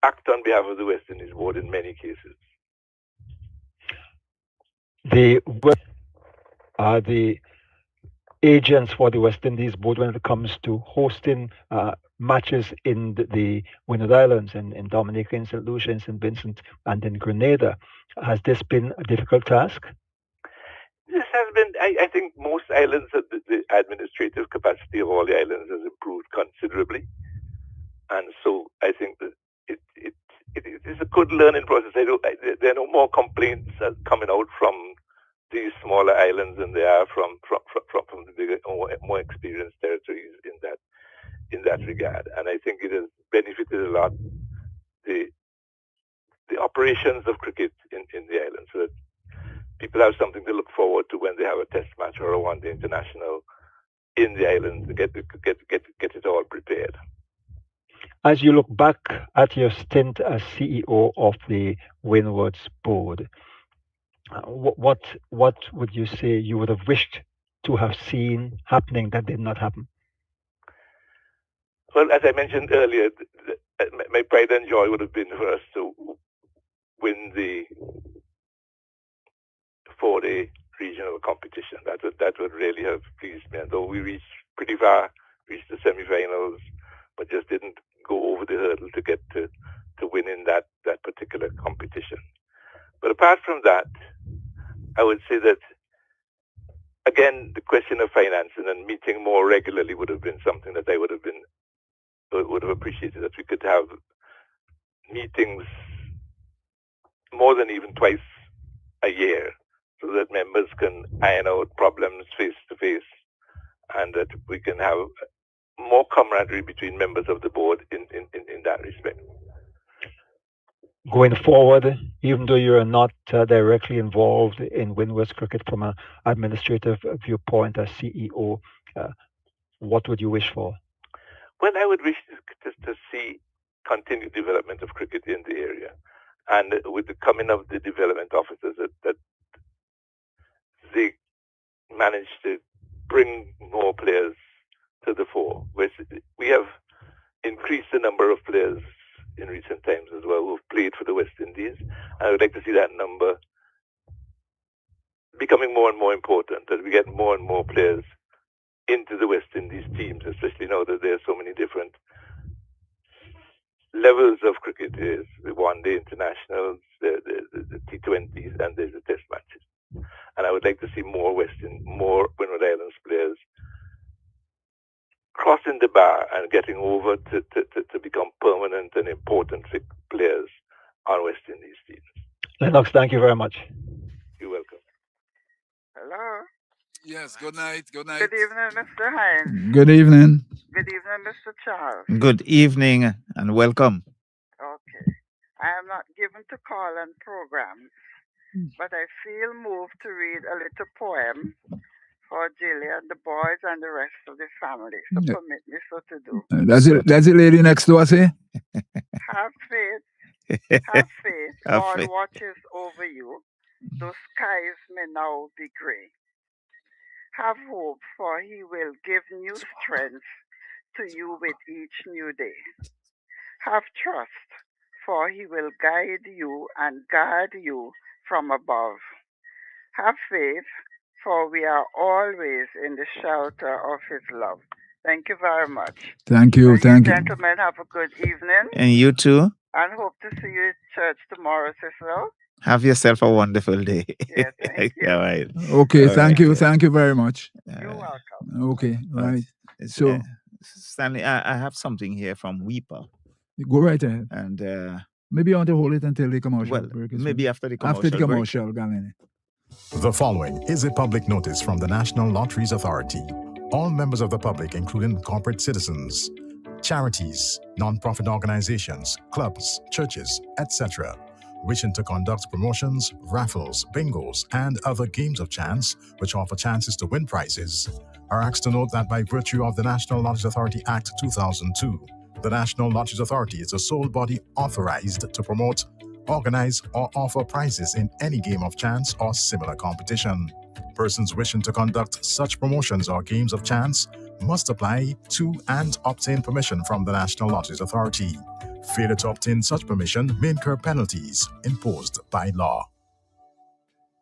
act on behalf of the West Indies board in many cases. are the agents for the West Indies board when it comes to hosting matches in the Windward Islands, in Dominica, in St. Lucia, in St. Vincent, and in Grenada. Has this been a difficult task? This has been, I think most islands, the administrative capacity of all the islands has improved considerably. And so I think that it is a good learning process. There are no more complaints coming out from these smaller islands than there are from the bigger, more experienced territories in that regard. And I think it has benefited a lot the operations of cricket in the islands, so that people have something to look forward to when they have a test match or a one-day international in the islands to get it all prepared. As you look back at your stint as CEO of the Windward's board, what would you say you would have wished to have seen happening that did not happen? Well, as I mentioned earlier, my pride and joy would have been for us to win the 4-day regional competition. That would really have pleased me. And though we reached pretty far, reached the semi-finals, but just didn't go over the hurdle to get to winning that particular competition. But apart from that, I would say that, again, the question of financing and meeting more regularly would have been something that I would have appreciated, that we could have meetings more than even twice a year, so that members can iron out problems face to face, and that we can have more camaraderie between members of the board in that respect. Going forward, even though you are not directly involved in Windward's cricket from an administrative viewpoint as CEO, what would you wish for? Well, I would wish to see continued development of cricket in the area, and with the coming of the development officers, that they manage to bring more players to the fore. We have increased the number of players in recent times as well who've played for the West Indies. I would like to see that number becoming more and more important, that we get more and more players into the West Indies teams, especially now that there are so many different levels of cricket. There's the one-day internationals, the T20s, and there's the test matches. And I would like to see more Windward Islands players crossing the bar and getting over to become permanent and important players on West Indies teams. Lennox, thank you very much. You're welcome. Hello. Yes, good night. Good night. Good evening, Mr. Hinds. Good evening. Good evening, Mr. Charles. Good evening and welcome. Okay. I am not given to call on programs, but I feel moved to read a little poem for Jillian, the boys, and the rest of the family. So permit me so to do. That's it, lady next door, say? Have faith. Have faith. Have God faith. watches over you. Those skies may now be gray. Have hope, for he will give new strength to you with each new day. Have trust, for he will guide you and guard you from above. Have faith, for we are always in the shelter of his love. Thank you very much. Thank you. Thank you. Gentlemen, have a good evening. And you too. And hope to see you at church tomorrow, Cecil. Have yourself a wonderful day. Yeah, thank you. All right. Okay, All thank right. you. Thank you very much. You're welcome. Okay, right. It's, So, Stanley, I have something here from Weeper. go right ahead. And Maybe you want to hold it until the commercial well, break. is maybe over. after the commercial After the break. commercial, Galene. The following is a public notice from the National Lotteries Authority. All members of the public, including corporate citizens, charities, non-profit organizations, clubs, churches, etc., wishing to conduct promotions, raffles, bingos, and other games of chance which offer chances to win prizes, are asked to note that by virtue of the National Lotteries Authority Act 2002, the National Lotteries Authority is the sole body authorized to promote, organize, or offer prizes in any game of chance or similar competition. Persons wishing to conduct such promotions or games of chance must apply to and obtain permission from the National Lotteries Authority. Failure to obtain such permission may incur penalties imposed by law.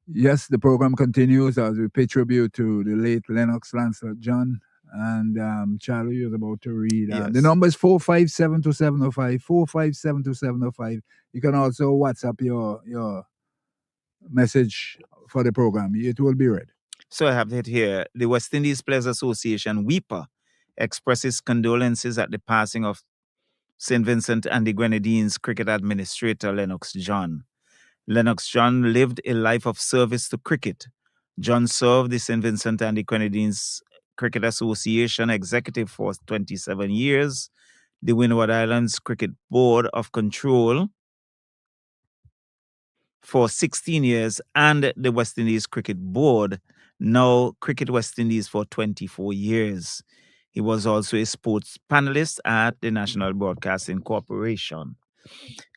Yes, the program continues as we pay tribute to the late Lennox Lancelot John. And Charlie is about to read. The Yes. number is 4572705, 4572705. You can also WhatsApp your message for the program. It will be read. So I have it here. The West Indies Players Association, WIPA, expresses condolences at the passing of St. Vincent and the Grenadines cricket administrator Lennox John. Lennox John lived a life of service to cricket. John served the St. Vincent and the Grenadines Cricket Association executive for 27 years, the Windward Islands Cricket Board of Control for 16 years, and the West Indies Cricket Board, now Cricket West Indies, for 24 years. He was also a sports panelist at the National Broadcasting Corporation.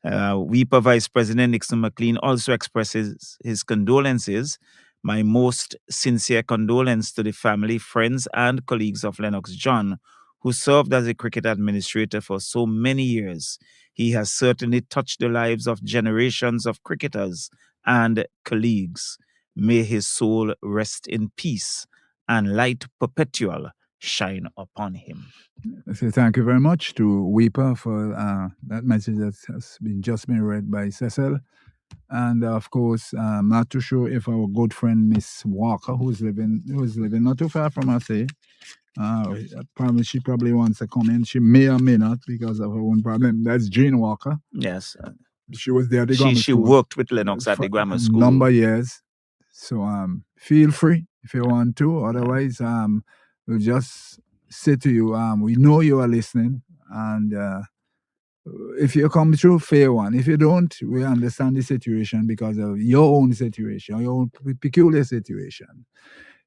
WIPA Vice President Nixon McLean also expresses his condolences. My most sincere condolence to the family, friends, and colleagues of Lennox John, who served as a cricket administrator for so many years. He has certainly touched the lives of generations of cricketers and colleagues. May his soul rest in peace and light perpetual shine upon him. So thank you very much to WIPA for that message that has just been read by Cecil. And of course, I'm not too sure if our good friend Miss Walker, who's living not too far from us, she probably wants to come in. She may or may not because of her own problem. That's Jean Walker. Yes. She was there at the grammar She school. worked with Lennox at the grammar school. Number of years. So feel free if you want to. Otherwise, we'll just say to you, we know you are listening, and if you come through, fair one. If you don't, we understand the situation because of your own situation, your own peculiar situation.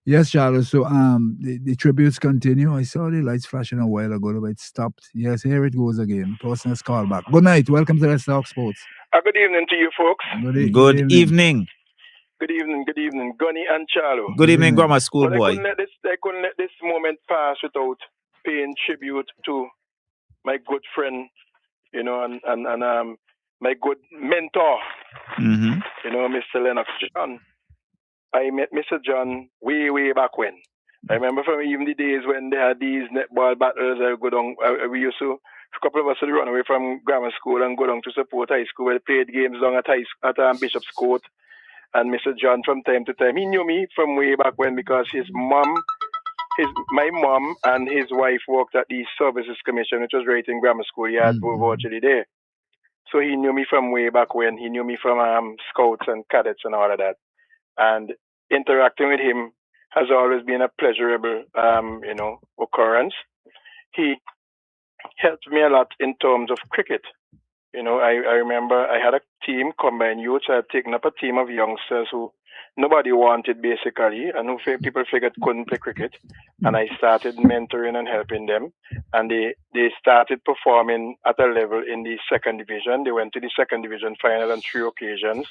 Yes, Charles. So the tributes continue. I saw the lights flashing a while ago, but it stopped. Yes, here it goes again. Person has called back. Good night. Welcome to Let's Talk Sports. Good evening to you folks. Good evening. Good evening, Gunny and Charlo. Good evening, grammar school But boy. I couldn't let this moment pass without paying tribute to my good friend, and my good mentor, Mr. Lennox John. I met Mr. John way back when. I remember from even the days when they had these netball battles. I would go down. We used to, a couple of us would run away from grammar school and go down to support high school. We played games down at Bishop's Court. And Mr. John, from time to time, he knew me from way back when because my mom and his wife worked at the Services Commission, which was right in grammar school. He had virtually there. So he knew me from way back when. He knew me from scouts and cadets and all of that. And interacting with him has always been a pleasurable, occurrence. He helped me a lot in terms of cricket. I remember I had a team, combined youths. I had taken up a team of youngsters who nobody wanted basically, and who people figured couldn't play cricket. And I started mentoring and helping them. And they started performing at a level in the second division. They went to the second division final on 3 occasions.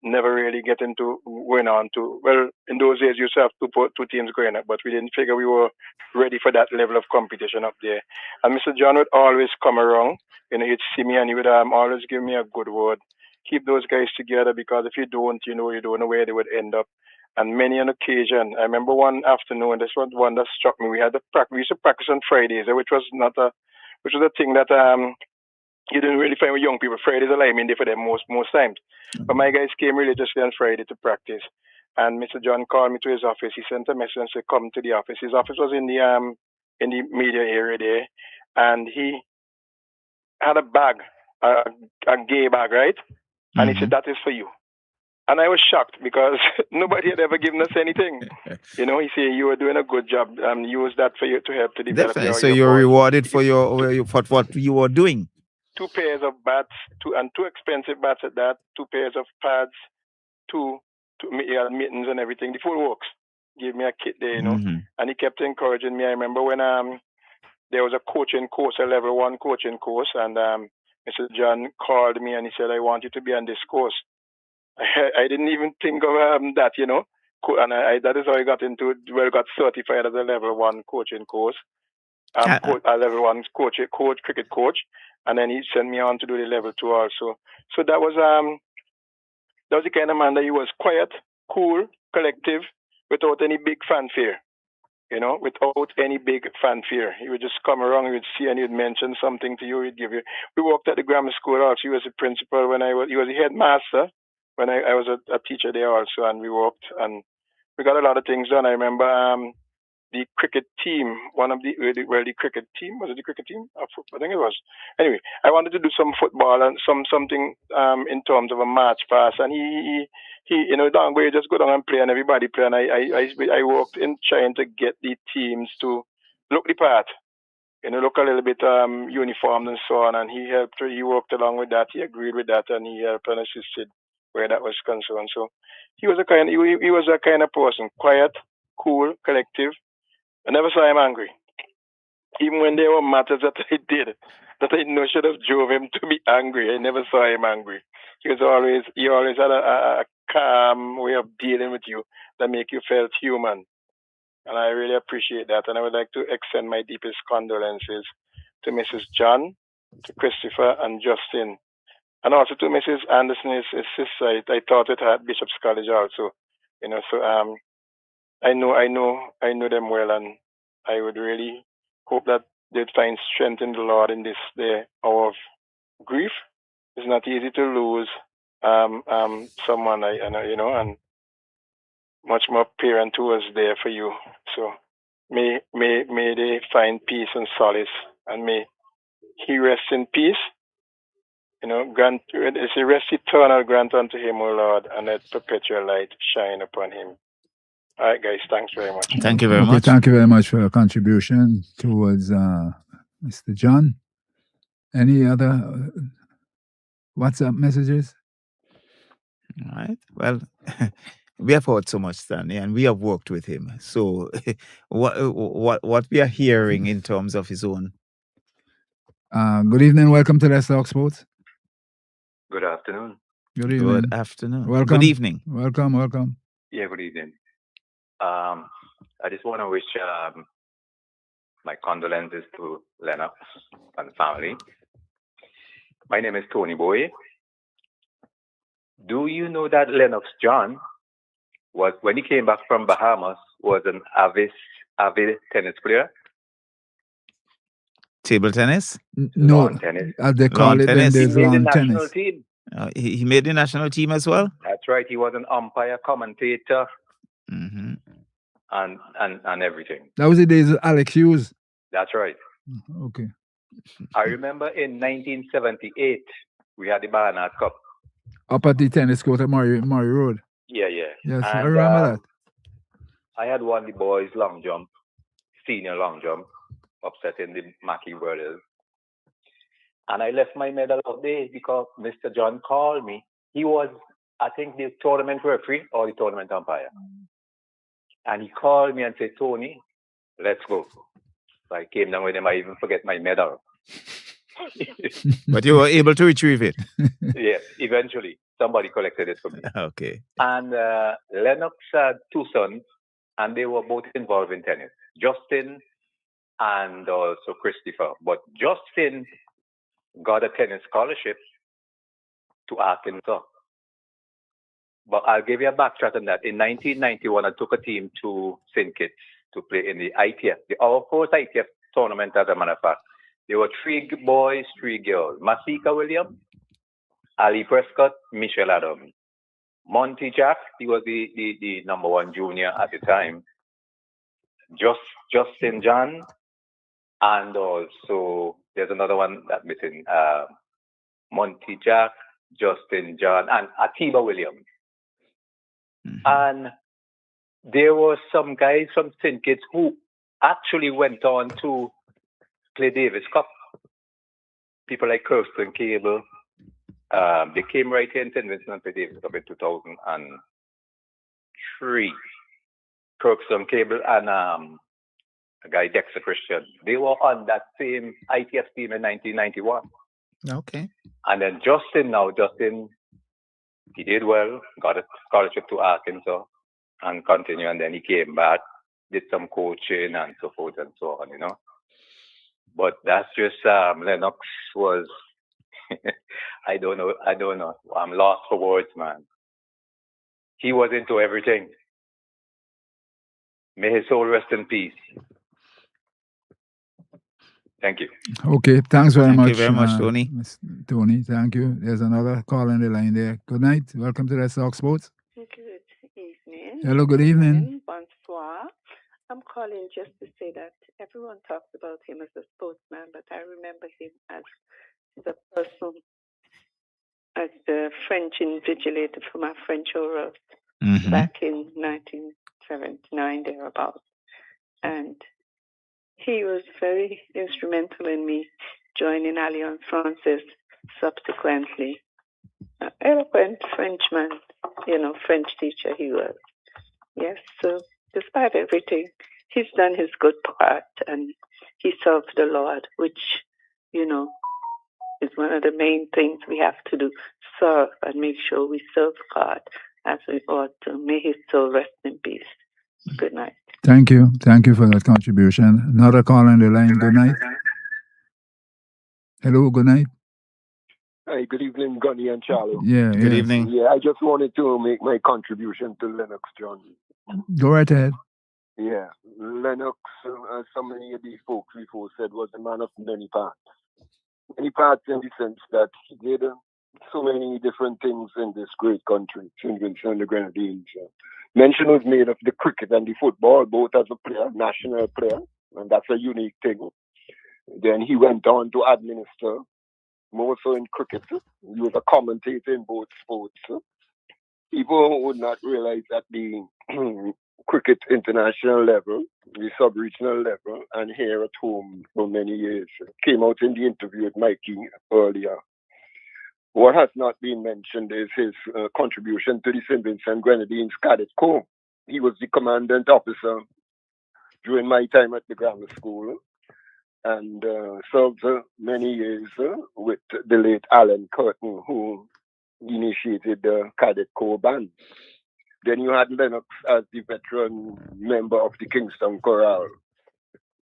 Never really went on to, well, in those days you used to have two teams going up, but we didn't figure we were ready for that level of competition up there. And Mr. John would always come around, he'd see me and he would always give me a good word. Keep those guys together because if you don't, you don't know where they would end up. And many an occasion, I remember one afternoon, this was one that struck me. We used to practice on Fridays, which was a thing that you didn't really find with young people. Friday's a lineman day for them most times. But my guys came religiously on Friday to practice. And Mr. John called me to his office. He sent a message and said, come to the office. His office was in the media area there. And he had a bag, a gay bag, right? And he said, that is for you. And I was shocked because nobody had ever given us anything. He said, you were doing a good job. Use that for you to help to develop Definitely. So you're rewarded for what you were doing. 2 pairs of bats, two expensive bats at that, 2 pairs of pads, two mittens and everything. The full works. Gave me a kit there, and he kept encouraging me. I remember when there was a coaching course, a level 1 coaching course, and Mr. John called me and he said, I want you to be on this course. I didn't even think of that, and that is how I got got certified as a level 1 coaching course. A level 1 cricket coach, and then he sent me on to do the level 2 also. So that was that was the kind of man that he was quiet, cool, collective, without any big fanfare. Without any big fanfare. He would just come around, he would see and he would mention something to you, he'd give you. We worked at the grammar school also. He was the principal when he was the headmaster when I was a teacher there also, and we worked and we got a lot of things done. I remember the cricket team, the cricket team, was it the cricket team? I think it was. Anyway, I wanted to do some football and something in terms of a match pass, and he down where you just go down and play and everybody play, and I worked in trying to get the teams to look the part, look a little bit uniformed and so on, and he worked along with that, he agreed with that, and he helped and assisted where that was concerned. So he was a kind of person, quiet, cool, collective. I never saw him angry. Even when there were matters that I did that I know should have drove him to be angry, I never saw him angry. He always had a calm way of dealing with you that make you feel human. And I really appreciate that. And I would like to extend my deepest condolences to Mrs. John, to Christopher and Justin, and also to Mrs. Anderson, his sister. I taught it at Bishop's College also. So I know them well, and I would really hope that they'd find strength in the Lord in this hour of grief. It's not easy to lose someone, and much more parent who was there for you. So may they find peace and solace, and may he rest in peace. Grant it's a rest eternal grant unto him, O Lord, and let perpetual light shine upon him. All right, guys. Thanks very much. Thank you very much. Thank you very much for your contribution towards Mr. John. Any other WhatsApp messages? All right. Well, we have heard so much, Stanley, and we have worked with him. So, what we are hearing in terms of his own. Good evening. Welcome to Let's Talk Sports. Good afternoon. Good evening. Good afternoon. Welcome. Good evening. Welcome. Yeah, good evening. I just want to wish my condolences to Lennox and family. My name is Tony Boy. Do you know that Lennox John when he came back from Bahamas, was an avid tennis player? Table tennis? No, lawn tennis. As they call lawn it, tennis. then there's He made lawn the national tennis. team. He made the national team as well? That's right. He was an umpire, commentator, mm-hmm. and everything. That was the days of Alex Hughes. That's right. Okay. I remember in 1978, we had the Barnard Cup. Up at the tennis court at Murray Road. Yeah. Yes, and, I remember that. I had won the boys' long jump, senior long jump, upsetting the Mackey brothers. And I left my medal out there because Mr. John called me. He was, I think, the tournament referee or the tournament umpire. And he called me and said, Tony, let's go. So I came down with him. I even forget my medal. But you were able to retrieve it. Yes, eventually. Somebody collected it for me. Okay. And Lennox had two sons, and they were both involved in tennis. Justin and also Christopher. But Justin got a tennis scholarship to Arkansas. But I'll give you a backtrack on that. In 1991, I took a team to St. Kitts to play in the ITF, our first ITF tournament, as a matter of fact. There were 3 boys, 3 girls. Masika Williams, Ali Prescott, Michelle Adams. Monty Jack, he was the number 1 junior at the time. Justin John, and also there's another one that's missing. Monty Jack, Justin John, and Atiba Williams. Mm-hmm. And there were some guys from St. Kitts who actually went on to play Davis Cup. People like Kirsten Cable. They came right here in St. Vincent and played Davis Cup in 2003. Kirsten Cable and a guy, Dexter Christian. They were on that same ITF team in 1991. Okay. And then Justin, he did well, got a scholarship to Arkansas and continued, and then he came back, did some coaching and so forth and so on, But that's just, Lennox was, I don't know. I'm lost for words, man. he was into everything. May his soul rest in peace. Thank you. Okay, thanks very much. Thank you very much, Tony. Tony, thank you. There's another call on the line there. Good night. Welcome to Let's Talk Sports. Good evening. Hello, good evening. Bonsoir. I'm calling just to say that everyone talks about him as a sportsman, but I remember him as the person, as the French invigilator for my French orals back in 1979, thereabouts. And he was very instrumental in me joining Alliance Francaise subsequently. An eloquent Frenchman, French teacher he was. Yes, so despite everything, he's done his good part and he served the Lord, which, is one of the main things we have to do, serve and make sure we serve God as we ought to. May his soul rest in peace. Good night. Thank you. Thank you for that contribution. Another call on the line. Good night. Hello, good night. Hi, good evening, Gunny and Charlie. Yeah, Good evening. Yeah, I just wanted to make my contribution to Lennox, John. Go right ahead. Yeah, Lennox, as so many of these folks before said, was a man of many parts. Many parts in the sense that he did so many different things in this great country, St. Vincent and the Grenadines. Mention was made of the cricket and the football, both as a player, national player, and that's a unique thing. Then he went on to administer, more so in cricket. He was a commentator in both sports. People would not realize that the cricket international level, the sub-regional level, and here at home for many years, came out in the interview with Mikey earlier. What has not been mentioned is his contribution to the St. Vincent Grenadines Cadet Corps. He was the commandant officer during my time at the grammar school and served many years with the late Alan Curtin, who initiated the Cadet Corps band. Then you had Lennox as the veteran member of the Kingston Chorale.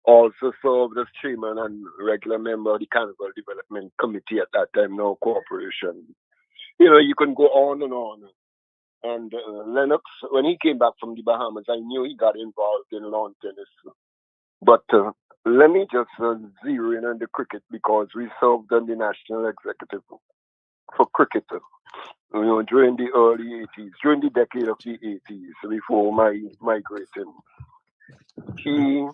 Also served as chairman and regular member of the Carnival Development Committee at that time, now Corporation. You can go on and on. And Lennox, when he came back from the Bahamas, I knew he got involved in lawn tennis. But let me just zero in on the cricket because we served on the national executive for cricket. During the early 80s, during the decade of the 80s, before my migrating, he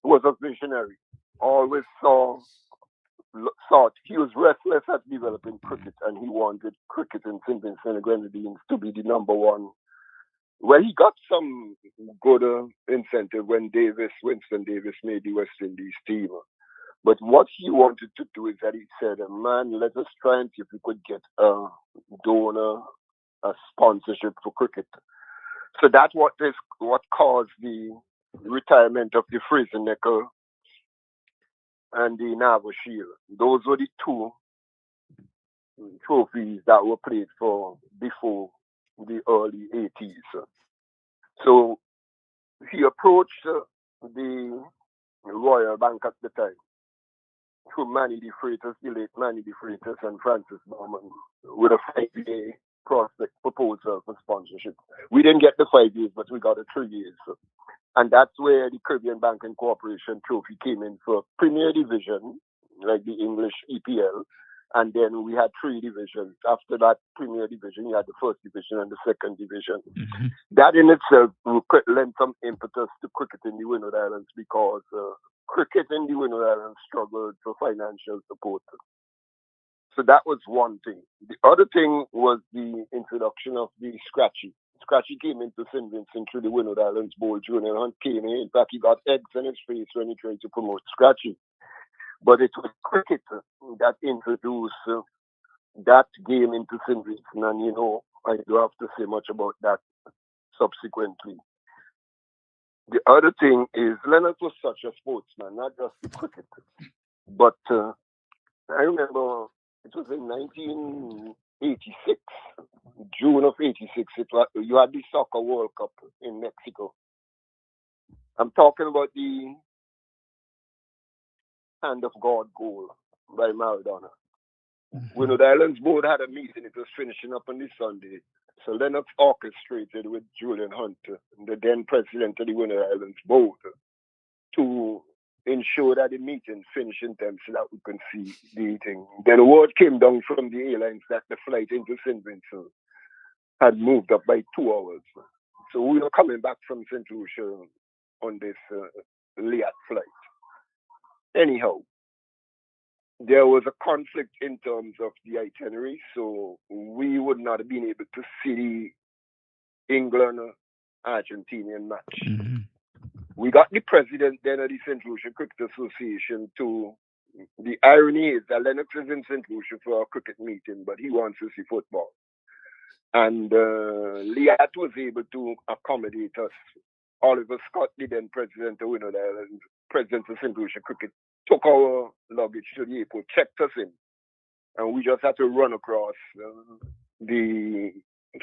was a visionary. Always thought he was restless at developing cricket, and he wanted cricket in St. Vincent and Grenadines to be the number one. Well, he got some good incentive when Winston Davis made the West Indies team. But what he wanted to do is that he said, man, let us try and see if we could get a donor, a sponsorship for cricket. So that's what caused the retirement of the Fraser-Necker and the Nava Shield. Those were the two trophies that were played for before the early 80s. So he approached the Royal Bank at the time through Manny de Freitas, the late Manny de Freitas and Francis Bowman, with a 5-year prospect proposal for sponsorship. We didn't get the 5 years, but we got a 3 years. And that's where the Caribbean Banking Corporation trophy came in for Premier Division, like the English EPL. And then we had 3 divisions. After that Premier Division, you had the first division and the second division. Mm-hmm. That in itself lent some impetus to cricket in the Windward Islands because cricket in the Windward Islands struggled for financial support. So that was one thing. The other thing was the introduction of the Scratchy. Scratchy came into St. Vincent through the Windward Islands Bowl. Junior Hunt came in. In fact, he got eggs in his face when he tried to promote Scratchy. But it was cricket that introduced that game into St. Vincent. And, I don't have to say much about that subsequently. The other thing is Leonard was such a sportsman, not just the cricket. But I remember it was in 1986, June of 86, you had the Soccer World Cup in Mexico. I'm talking about the Hand of God goal by Maradona. When the Islands Board had a meeting, it was finishing up on this Sunday. So Lennox orchestrated with Julian Hunter, the then president of the Winter Islands Board, to ensure that the meeting finished in time so that we can see the thing. Then word came down from the airlines that the flight into St. Vincent had moved up by 2 hours. So we were coming back from St. Lucia on this late flight. Anyhow, there was a conflict in terms of the itinerary, so we would not have been able to see the England-Argentinian match. We got the president then of the St. Lucia Cricket Association to. The irony is that Lennox is in St. Lucia for a cricket meeting, but he wants to see football. And Liat was able to accommodate us. Oliver Scott, the then president of Winter Islands, president of St. Lucia Cricket, took our luggage to the airport, checked us in, and we just had to run across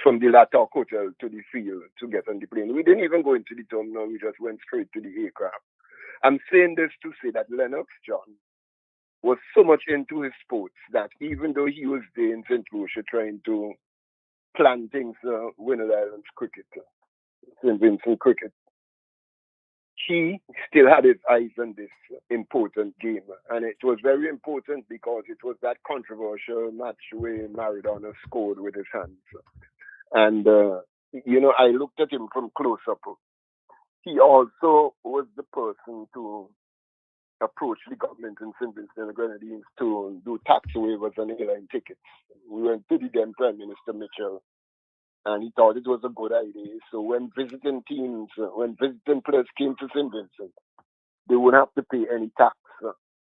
from the Latalk Hotel to the field to get on the plane. We didn't even go into the terminal, we just went straight to the aircraft. I'm saying this to say that Lennox John was so much into his sports that even though he was there in St. Lucia trying to plan things, Winter Islands cricket, St. Vincent cricket, he still had his eyes on this important game. And it was very important because it was that controversial match where Maradona scored with his hands. And, I looked at him from close up. He also was the person to approach the government in St. Vincent and the Grenadines to do tax waivers on airline tickets. We went to the then Prime Minister Mitchell, and he thought it was a good idea. So when visiting players came to St. Vincent, they wouldn't have to pay any tax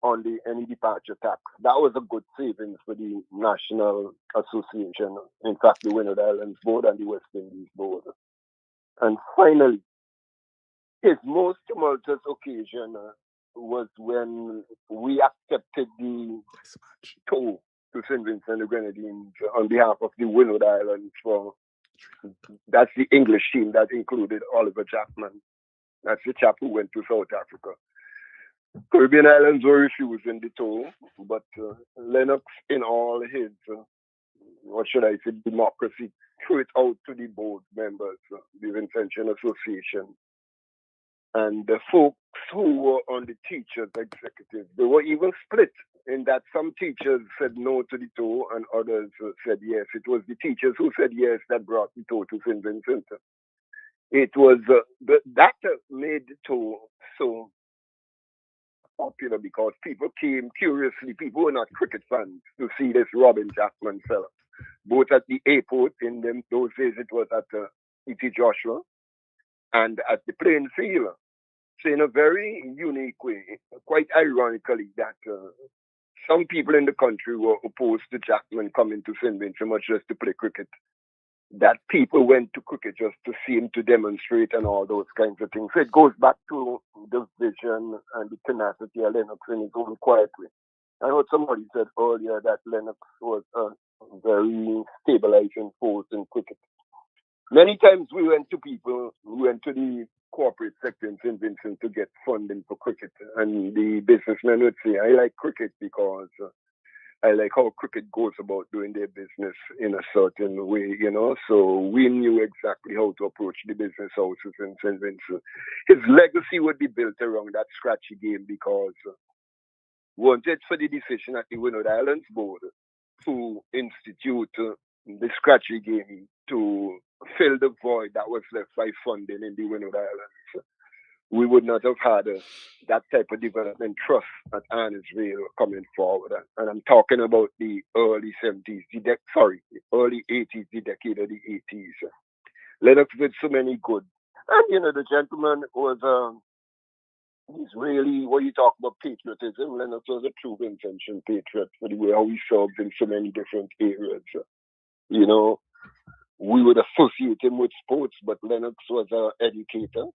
on any departure tax. That was a good savings for the National Association, in fact, the Winter Islands Board and the West Indies Board. And finally, his most tumultuous occasion was when we accepted the tour to St. Vincent and the Grenadines on behalf of the Winter Islands. That's the English team that included Oliver Jackman. That's the chap who went to South Africa. Caribbean Islands were refusing the tour, but Lennox, in all his, democracy, threw it out to the board members, the Vincentian Association. And the folks who were on the teachers' executive, they were even split in that some teachers said no to the tour and others said yes. It was the teachers who said yes that brought the tour to St. Vincent. It was that made the tour so popular because people came curiously. People were not cricket fans to see this Robin Jackman fella. Both at the airport in those days, it was at E.T. Joshua, and at the playing field. So in a very unique way, quite ironically, that some people in the country were opposed to Jackman coming to St. Vincent much just to play cricket. That people went to cricket just to see him to demonstrate and all those kinds of things. So it goes back to the vision and the tenacity of Lennox in his own quiet way. I heard somebody said earlier that Lennox was a very stabilizing force in cricket. Many times we went to the corporate sector in St. Vincent to get funding for cricket. And the businessmen would say, I like cricket because I like how cricket goes about doing their business in a certain way, So we knew exactly how to approach the business houses in St. Vincent. His legacy would be built around that scratchy game because weren't it for the decision at the Winter Islands Board to institute the scratchy game to fill the void that was left by funding in the Winter Islands, we would not have had that type of development trust at Annisvale coming forward. And I'm talking about the early 70s, the early 80s, the decade of the 80s. Lennox did so many good. And, the gentleman was, he's really, when you talk about patriotism, Lennox was a true Vincentian patriot for the way how he served in so many different areas. We would associate him with sports, but Lennox was an educator.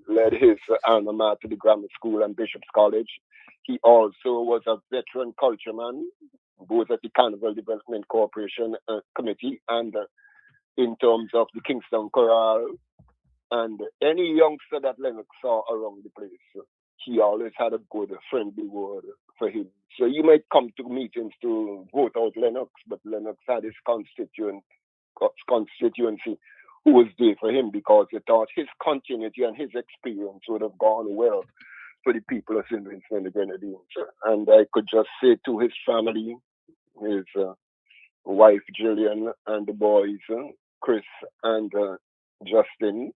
Led his alma mater, the grammar school and Bishop's College. He also was a veteran culture man, both at the Carnival Development Corporation Committee and in terms of the Kingston Chorale. And any youngster that Lennox saw around the place, he always had a good, friendly word for him. So you might come to meetings to vote out Lennox, but Lennox had his constituency who was there for him because he thought his continuity and his experience would have gone well for the people of St. Vincent and the Grenadines. And I could just say to his family, his wife Jillian and the boys, Chris and Justin,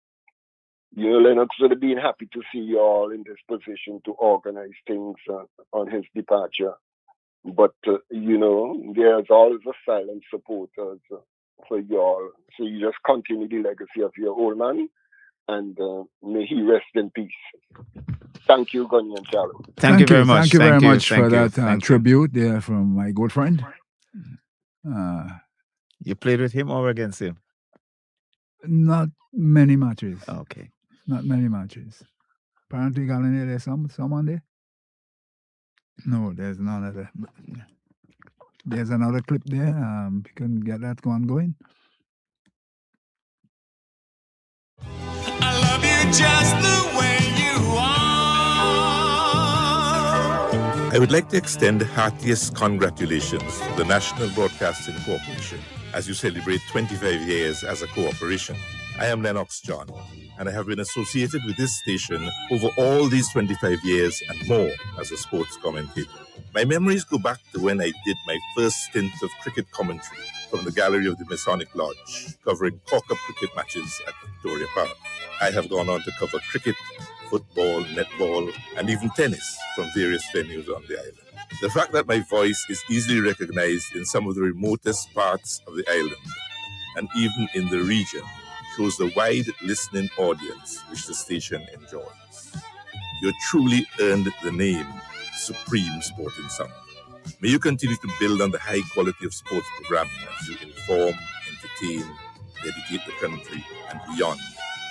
Lennox would have been happy to see you all in this position to organize things on his departure. But, there's always a silent supporters for you all. So you just continue the legacy of your old man, and may he rest in peace. Thank you, Gunny and Charlie. Thank you very much. Thank you very much Thank for you. that tribute there from my good friend. You played with him or against him? Not many matches. Okay. Not many matches. Apparently, Galina, there's someone there? No, there's none of that. There's another clip there. We can get that one going. I love you just the way you are. I would like to extend the heartiest congratulations to the National Broadcasting Corporation as you celebrate 25 years as a corporation. I am Lennox John, and I have been associated with this station over all these 25 years and more as a sports commentator. My memories go back to when I did my first stint of cricket commentary from the gallery of the Masonic Lodge, covering corker cricket matches at Victoria Park. I have gone on to cover cricket, football, netball, and even tennis from various venues on the island. The fact that my voice is easily recognized in some of the remotest parts of the island, and even in the region, shows the wide listening audience which the station enjoys. You truly earned the name Supreme Sporting Summer. May you continue to build on the high quality of sports programming as you inform, entertain, educate the country and beyond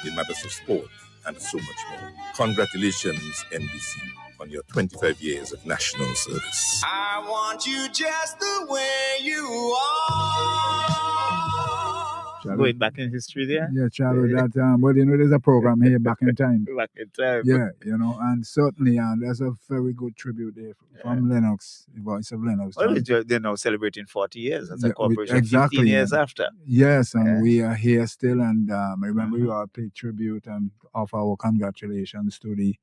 in matters of sport and so much more. Congratulations, NBC, on your 25 years of national service. I want you just the way you are. Going back in history there? Yeah, Charlie, that, there's a program here back in time. Back in time. Yeah, and certainly, there's a very good tribute there from Lennox, the voice of Lennox. Well, they're now celebrating 40 years as a corporation, exactly, 15 years after. Yes, and we are here still, and I remember you all paid tribute and offer our congratulations to the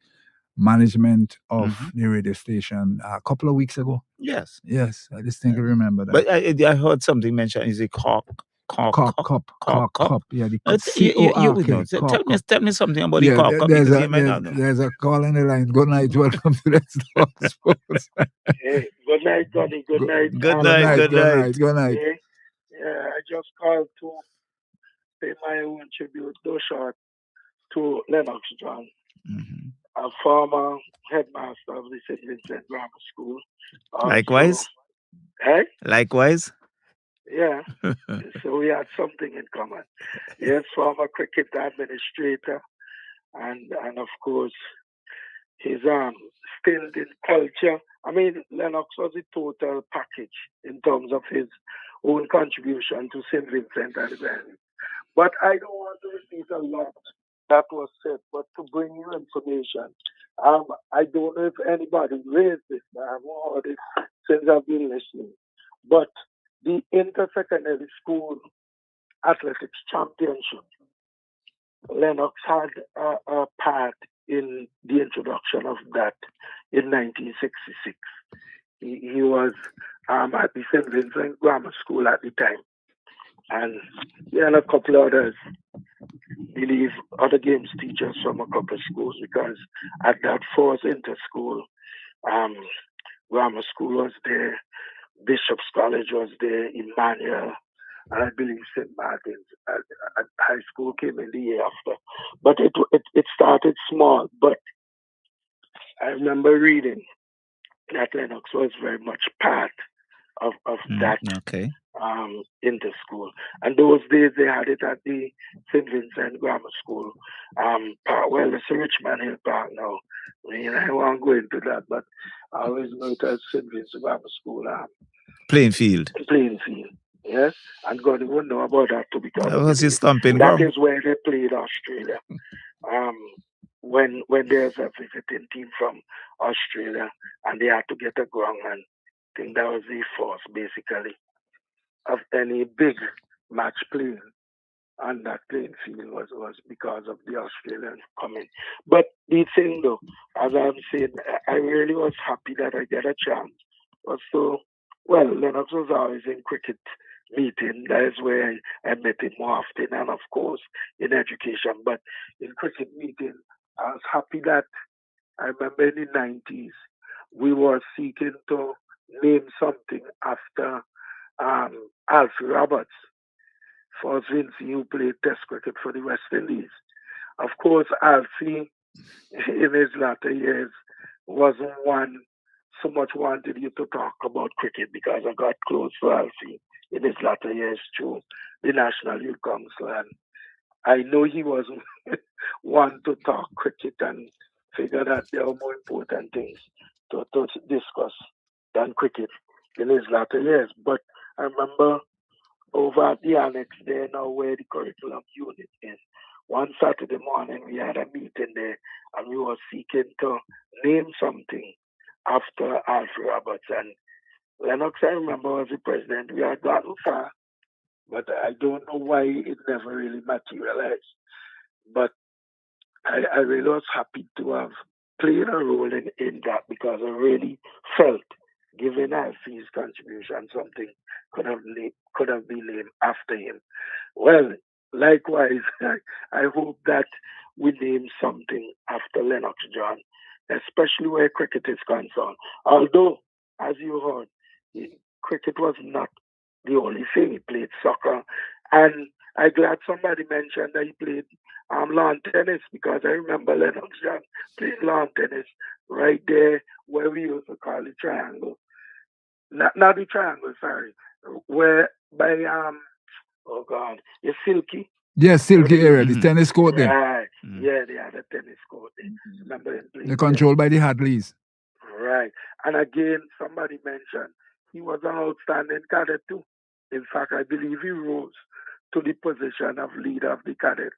management of the radio station a couple of weeks ago. Yes. Yes, I distinctly remember that. But I heard something mentioned, is it Cork Cup? Yeah, the you would know. Tell me something about the Cork Cup. There's a call on the line. Good night. Welcome to the Sports. Hey, good night, Johnny. Good night. Good night. Yeah, I just called to pay my own tribute, though short, to Lennox John, a former headmaster of the St. Vincent Grammar School. Likewise? Hey? Likewise? Yeah. So we had something in common. Yes, former cricket administrator, and of course his stint in culture. I mean, Lennox was a total package in terms of his own contribution to St. Vincent and the Grenadines. But I don't want to repeat a lot that was said, but to bring you information, I don't know if anybody raised this. I haven't heard it since I've been listening. But the Intersecondary School Athletics Championship, Lennox had a part in the introduction of that in 1966. He was at the St. Vincent Grammar School at the time. And there are a couple of others, believe other games teachers from a couple of schools, because at that first inter-school, Grammar School was there, Bishop's College was there, Emmanuel, and I believe St. Martin's at high school came in the year after. But it started small, but I remember reading that Lennox was very much part of that inter-school. And those days they had it at the St. Vincent Grammar School. Well, it's Richmond Hill Park now. I won't go into that, but I always know it as St. Vincent Grammar School. Playing field. Yes, and God won't know about that too, because was his stomping that ground. is where they played Australia. When there's a visiting team from Australia, and they had to get a ground, and I think that was the force basically of any big match playing on that playing field was because of the Australians coming. But the thing though, as I'm saying, I really was happy that I get a chance. Also, well, Lennox was always in cricket meeting. That is where I met him more often, and of course in education. But in cricket meeting, I was happy that I remember in the 90s we were seeking to name something after Alfie Roberts. For Vince, who played Test cricket for the West Indies. Of course, Alfie, in his latter years, wasn't one so much wanted you to talk about cricket because I got close to Alfie in his latter years through the National Youth Council. And I know he wasn't one to talk cricket and figure that there are more important things to discuss than cricket in his latter years. But I remember over at the annex there now where the curriculum unit is. One Saturday morning we had a meeting there and we were seeking to name something after Alfred Roberts and Lennox, I remember, was the president. We had gotten far, but I don't know why it never really materialized. But I really was happy to have played a role in that because I really felt, given Alfie's contribution, something could have been named after him. Well, likewise, I hope that we name something after Lennox John, especially where cricket is concerned. Although, as you heard, cricket was not the only thing. He played soccer, and I'm glad somebody mentioned that he played lawn tennis because I remember Lennox John playing lawn tennis right there where we used to call the triangle. Not the triangle, sorry. Where by oh God, it's Silky. Yes, Silky area, the tennis court there. Right. Yeah, they had a tennis court there. Remember him playing They're controlled by the Hadleys. Right. And again, somebody mentioned he was an outstanding cadet too. In fact, I believe he rose to the position of leader of the cadets.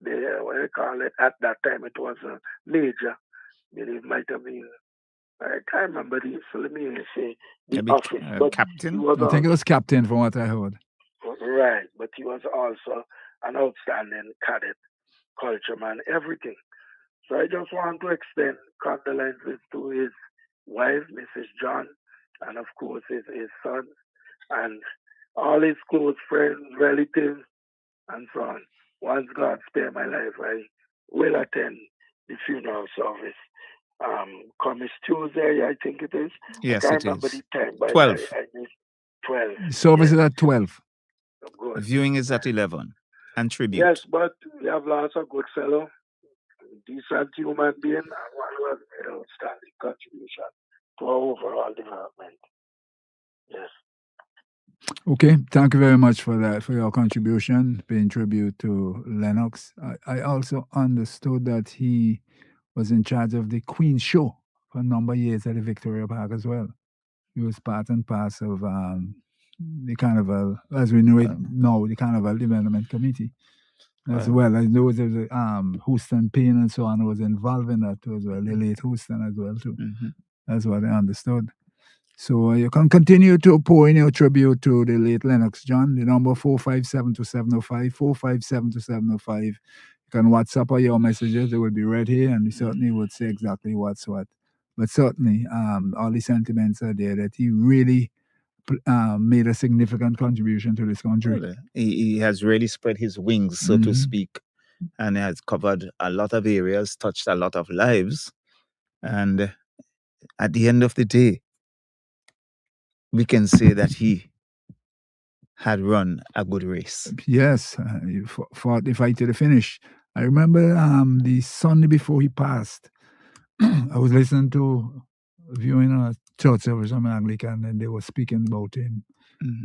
What they call it at that time, it was a major. It might have been. I can't remember the. So let me say the office. But captain. I think it was captain, from what I heard. Right, but he was also an outstanding cadet, cultureman, everything. So I just want to extend condolences to his wife, Mrs. John, and of course his son, and all his close friends, relatives, and so on. Once God spare my life, I will attend the funeral service. Come Tuesday, I think it is. Yes, I can't it remember is. the time, but 12. I missed 12. The service is at 12. Good. Viewing is at 11. And tribute. Yes, but we have lots of good fellow, decent human being, and one who has made an outstanding contribution to our overall development. Yes. Okay, thank you very much for that, for your contribution, paying tribute to Lennox. I also understood that he was in charge of the Queen Show for a number of years at the Victoria Park as well. He was part and parcel of the Carnival, as we know it now, the Carnival Development Committee. As well, I know there was Houston Payne and so on was involved in that too as well, the late Houston as well too. That's what I understood. So you can continue to pour in your tribute to the late Lennox John. The number 457-2705, 457-2705. You can WhatsApp or your messages. They will be read here, and we certainly would say exactly what's what. But certainly, all the sentiments are there that he really made a significant contribution to this country. Well, he has really spread his wings, so to speak, and has covered a lot of areas, touched a lot of lives. And at the end of the day, we can say that he had run a good race. Yes, he fought the fight to the finish. I remember the Sunday before he passed, I was listening to, viewing a church service on Anglican, and they were speaking about him,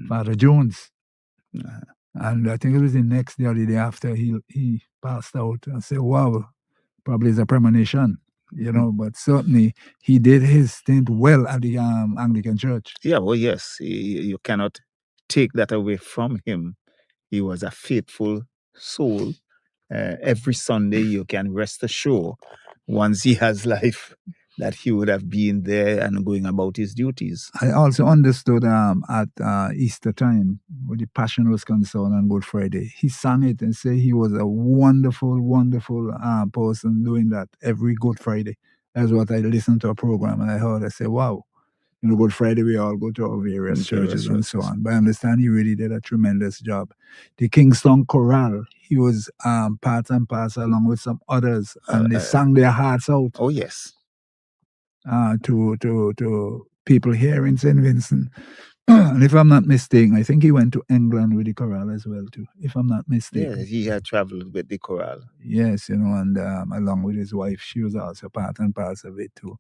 Father Jones. And I think it was the next day or the day after he passed out. I said, wow, probably it's a premonition, you know, but certainly he did his stint well at the Anglican Church. Yeah, well, yes, you cannot take that away from him. He was a faithful soul. Every Sunday, you can rest assured, once he has life, that he would have been there and going about his duties. I also understood at Easter time, when the Passion was concerned on Good Friday, he sang it and said he was a wonderful, wonderful person doing that every Good Friday. That's what I listened to a program and I heard. I said, wow. You know, Good Friday, we all go to our various churches and so on. But I understand he really did a tremendous job. The Kingston Chorale, he was part and parcel along with some others, and they sang their hearts out. Oh, yes. To people here in St. Vincent. And if I'm not mistaken, I think he went to England with the chorale as well, too, if I'm not mistaken. Yeah, he had traveled with the chorale. Yes, you know, and along with his wife, she was also part and parcel of it, too.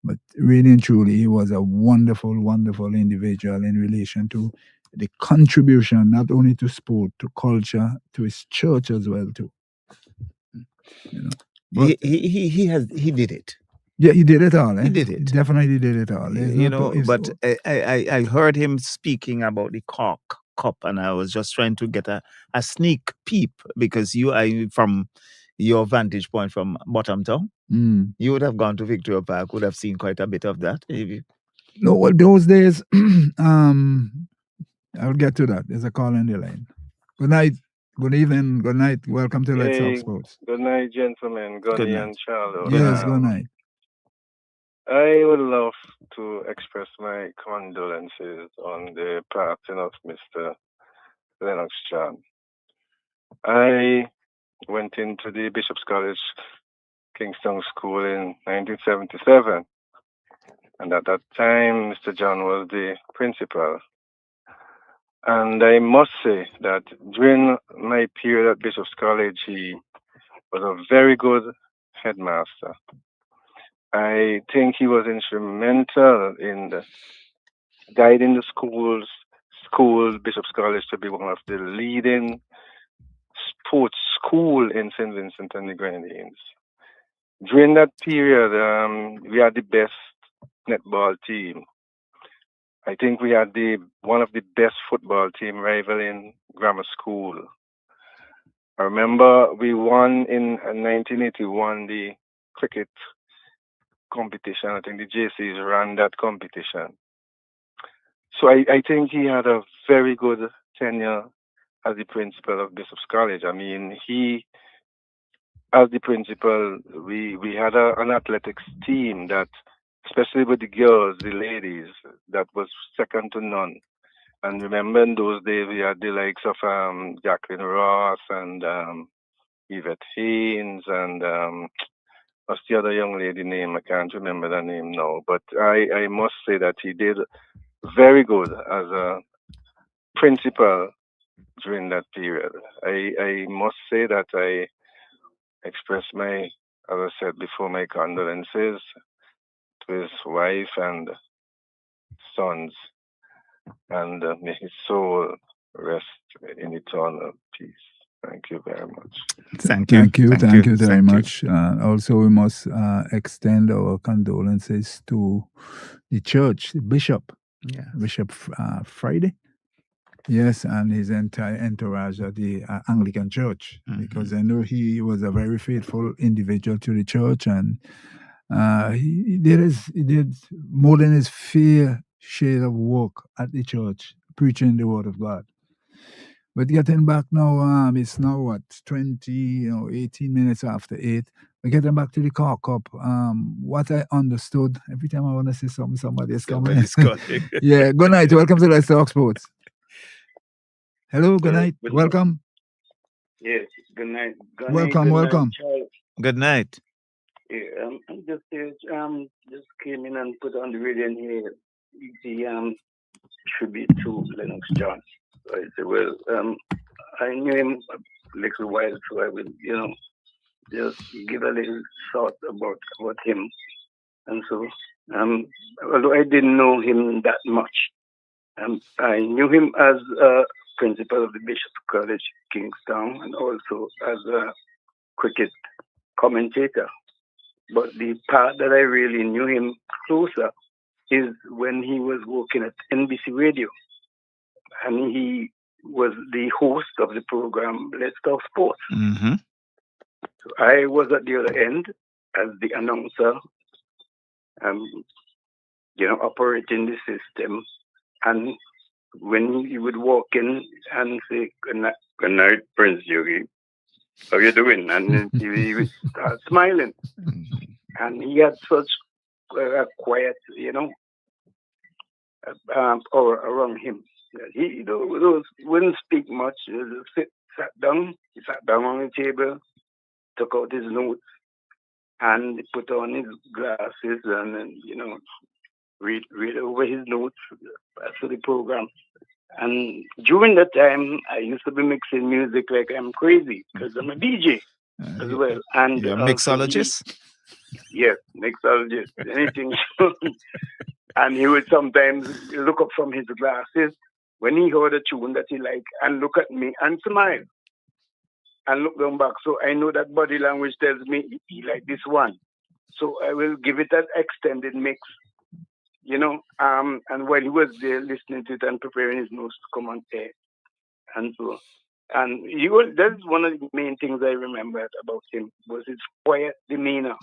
But really and truly, he was a wonderful, wonderful individual in relation to the contribution, not only to sport, to culture, to his church as well, too. You know, but he did it. Yeah, he did it all. Eh? He did it. He definitely did it all. There's You no know, but I heard him speaking about the Cork Cup, and I was just trying to get a sneak peep because from your vantage point from Bottomtown, you would have gone to Victoria Park, would have seen quite a bit of that. No, well, those days, I'll get to that. There's a call on the line. Good night. Good evening. Good night. Welcome to Let's Talk Sports. Good night, gentlemen. Gunny and Charlotte. Yes, good night. I would love to express my condolences on the passing of Mr. Lennox John. I went into the Bishop's College Kingston School in 1977. And at that time, Mr. John was the principal. And I must say that during my period at Bishop's College, he was a very good headmaster. I think he was instrumental in guiding the Bishop's College, to be one of the leading sports school in St. Vincent and the Grenadines. During that period, we had the best netball team. I think we had one of the best football team rivaling grammar school. I remember we won in 1981 the cricket competition. I think the JCs ran that competition. So I think he had a very good tenure as the principal of Bishop's College. I mean, as the principal, we had an athletics team that, especially with the girls, the ladies, that was second to none. And remember, in those days, we had the likes of Jacqueline Ross and Yvette Hinds and what's the other young lady name? I can't remember the name now. But I must say that he did very good as a principal during that period. I must say that I express as I said before, my condolences to his wife and sons, and may his soul rest in eternal peace. Thank you very much. Thank you very much. Also, we must extend our condolences to the church, the bishop, Bishop Friday. Yes, and his entire entourage at the Anglican Church, because I know he was a very faithful individual to the church, and he did more than his fair share of work at the church, preaching the word of God. But getting back now, it's now what 18 minutes after 8. We're getting back to the car cup. What I understood, every time I want to say something, somebody is coming. Yeah, good night. Welcome to Let's Talk Sports. Hello, good night. Welcome. Yes, good night. Welcome. Night, good night. Yeah, I'm just here, just came in and put on the radio and here the tribute to Lennox John. So I said, well, I knew him a little while, so I will, just give a little thought about him. And so, although I didn't know him that much, I knew him as principal of the Bishop's College, Kingstown, and also as a cricket commentator. But the part that I really knew him closer is when he was working at NBC Radio. And he was the host of the program Let's Talk Sports. Mm-hmm. So I was at the other end as the announcer operating the system. And when he would walk in and say, good night, Prince Yogi, how you doing? And then he would start smiling. And he had such a quiet, aura around him. He wouldn't speak much. He just sat down. He sat down on the table, took out his notes, and put on his glasses and then, read over his notes for the program. And during that time, I used to be mixing music like I'm crazy because I'm a DJ as well. And you're a also mixologist? Yes, mixologist. Anything. And he would sometimes look up from his glasses when he heard a tune that he liked and look at me and smile and look down back. So I know that body language tells me he like this one. So I will give it an extended mix, and while he was there listening to it and preparing his notes to come on air. And so, and that's one of the main things I remember about him was his quiet demeanor.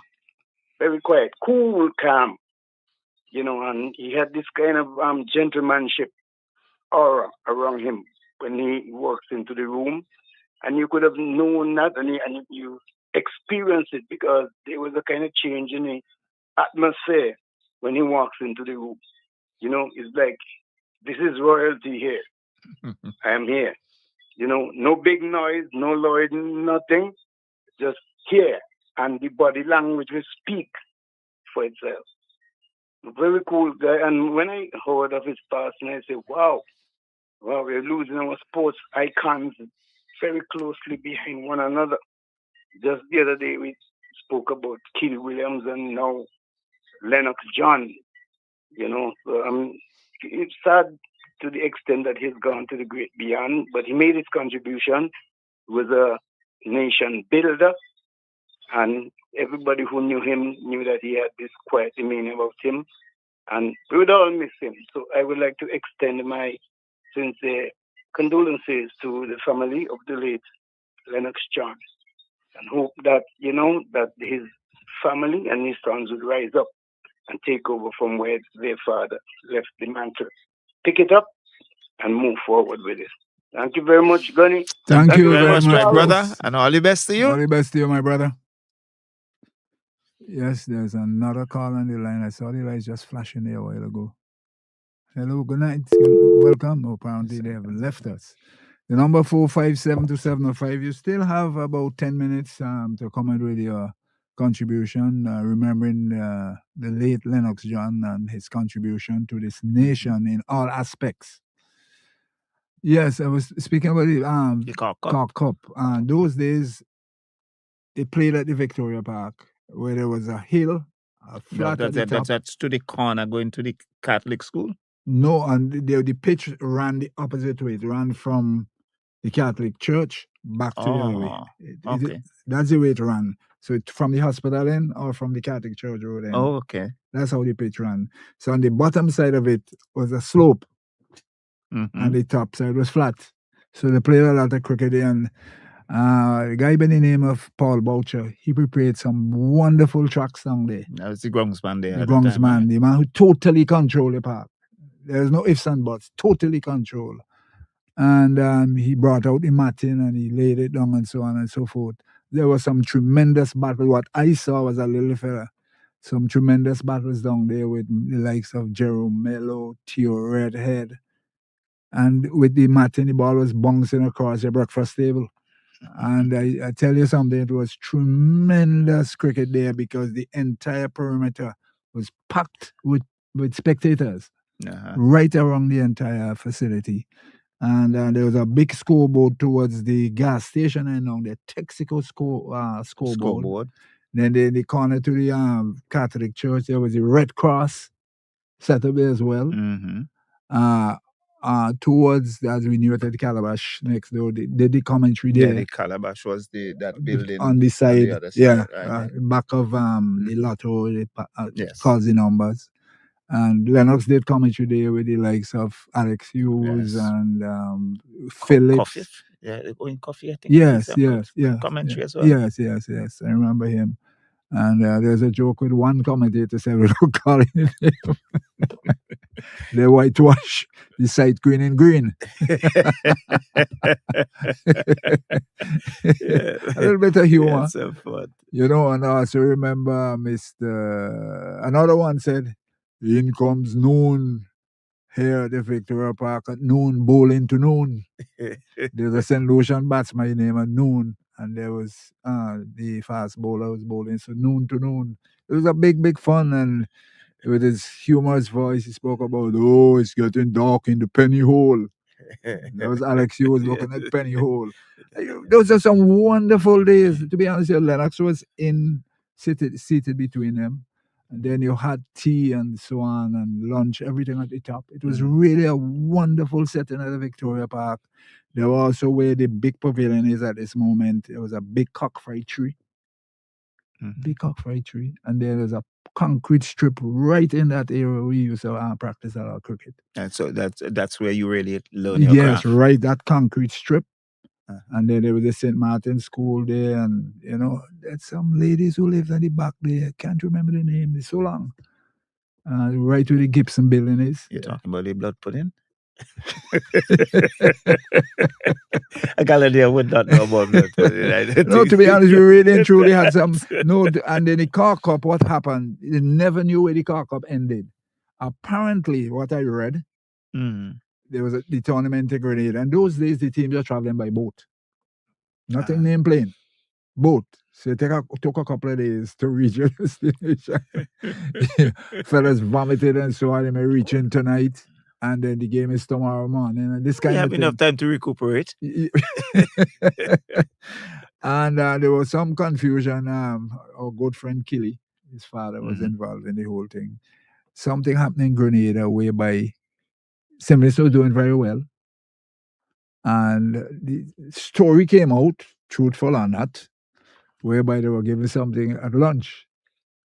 Very quiet, cool, calm, and he had this kind of gentlemanship aura around him when he walks into the room. And you could have known that and you experienced it because there was a kind of change in the atmosphere when he walks into the room. It's like, this is royalty here. I am here. No big noise, no Lloyd, nothing. Just here. And the body language will speak for itself. Very cool guy. And when I heard of his passing, I said, wow, we're losing our sports icons very closely behind one another. Just the other day, we spoke about Keely Williams and now Lennox John. So it's sad to the extent that he's gone to the great beyond, but he made his contribution. He was a nation builder, and everybody who knew him knew that he had this quiet demeanor about him, and we would all miss him. So I would like to extend my sincere condolences to the family of the late Lennox John, and hope that, that his family and his sons would rise up and take over from where their father left the mantle. Pick it up and move forward with it. Thank you very much, Gunny. Thank you very much, my brother, and all the best to you. All the best to you, my brother. Yes, there's another call on the line. I saw the lights just flashing there a while ago. Hello, good night. Welcome. Apparently, they have left us. The number 4572705. You still have about 10 minutes to comment with your contribution, remembering the late Lennox John and his contribution to this nation in all aspects. Yes, I was speaking about the Cork Cup. Those days, they played at the Victoria Park, where there was a hill, a flat at the top. That's to the corner going to the Catholic school? No, and the pitch ran the opposite way. It ran from the Catholic church back to the other way. Okay. That's the way it ran. So from the hospital end or from the Catholic church road end. Oh, okay. That's how the pitch ran. So on the bottom side of it was a slope, and the top side was flat. So they played a lot of cricket there, and a guy by the name of Paul Boucher, he prepared some wonderful tracks down there. That was the groundsman there. The groundsman, the man who totally controlled the park. There's no ifs and buts, totally control. And he brought out the matting and he laid it down and so on and so forth. There was some tremendous battle. What I saw was a little fella. Some tremendous battles down there with the likes of Jerome Mello, Theo Redhead. And with the matting, the ball was bouncing across the breakfast table. And I tell you something, it was tremendous cricket there because the entire perimeter was packed with spectators right around the entire facility. And there was a big scoreboard towards the gas station and on the Texaco scoreboard. Then in the corner to the Catholic church, there was the Red Cross set up there as well. Towards, as we knew it, at the Calabash next door, the commentary there. Yeah, the Calabash was that building on the side. On the other side, back of the lotto, calls the numbers. And Lennox did commentary there with the likes of Alex Hughes and Phillips. Yeah, going Coffee, I think. Yes. Commentary as well. Yes. I remember him. And there's a joke with one commentator said, we don't call it name. They whitewash the site green and green. A little bit of humor. So fun. You know, and I also remember another one said, in comes noon here at the Victoria Park at noon, bowling to noon. There's a St. Lucian batsman named at noon, and there was the fast bowler was bowling, so noon to noon. It was a big fun, and with his humorous voice, he spoke about, oh, it's getting dark in the penny hole. That was Alex Hughes looking at penny hole. Those are some wonderful days. To be honest, Lennox was seated between them. And then you had tea and so on and lunch, everything at the top. It was really a wonderful setting at the Victoria Park. There was also where the big pavilion is at this moment. There was a big cockfight tree. Big cockfight tree. And there was a concrete strip right in that area we used to practice our cricket. And so that's where you really learn your Yes, craft. right, that concrete strip. And then there was a St. Martin's school there, and you know, there's some ladies who lived at the back there. I can't remember the name. It's so long. Right where the Gibson building is. You're talking about the blood pudding? A Galadia would not know about blood pudding. No, to be honest, we really and truly had some. No, and then the car cup, what happened? They never knew where the car cup ended. Apparently, what I read, there was the tournament in Grenada, and those days the teams are traveling by boat. Nothing name plane. Boat. So it took a couple of days to reach your destination. Fellas vomited and so on. They may reach in tonight, and then the game is tomorrow morning. And this kind you of have thing. enough time to recuperate. And there was some confusion. Our good friend Killy, his father, was involved in the whole thing. Something happened in Grenada whereby Simmons was doing very well. And the story came out, truthful or not, whereby they were giving something at lunch.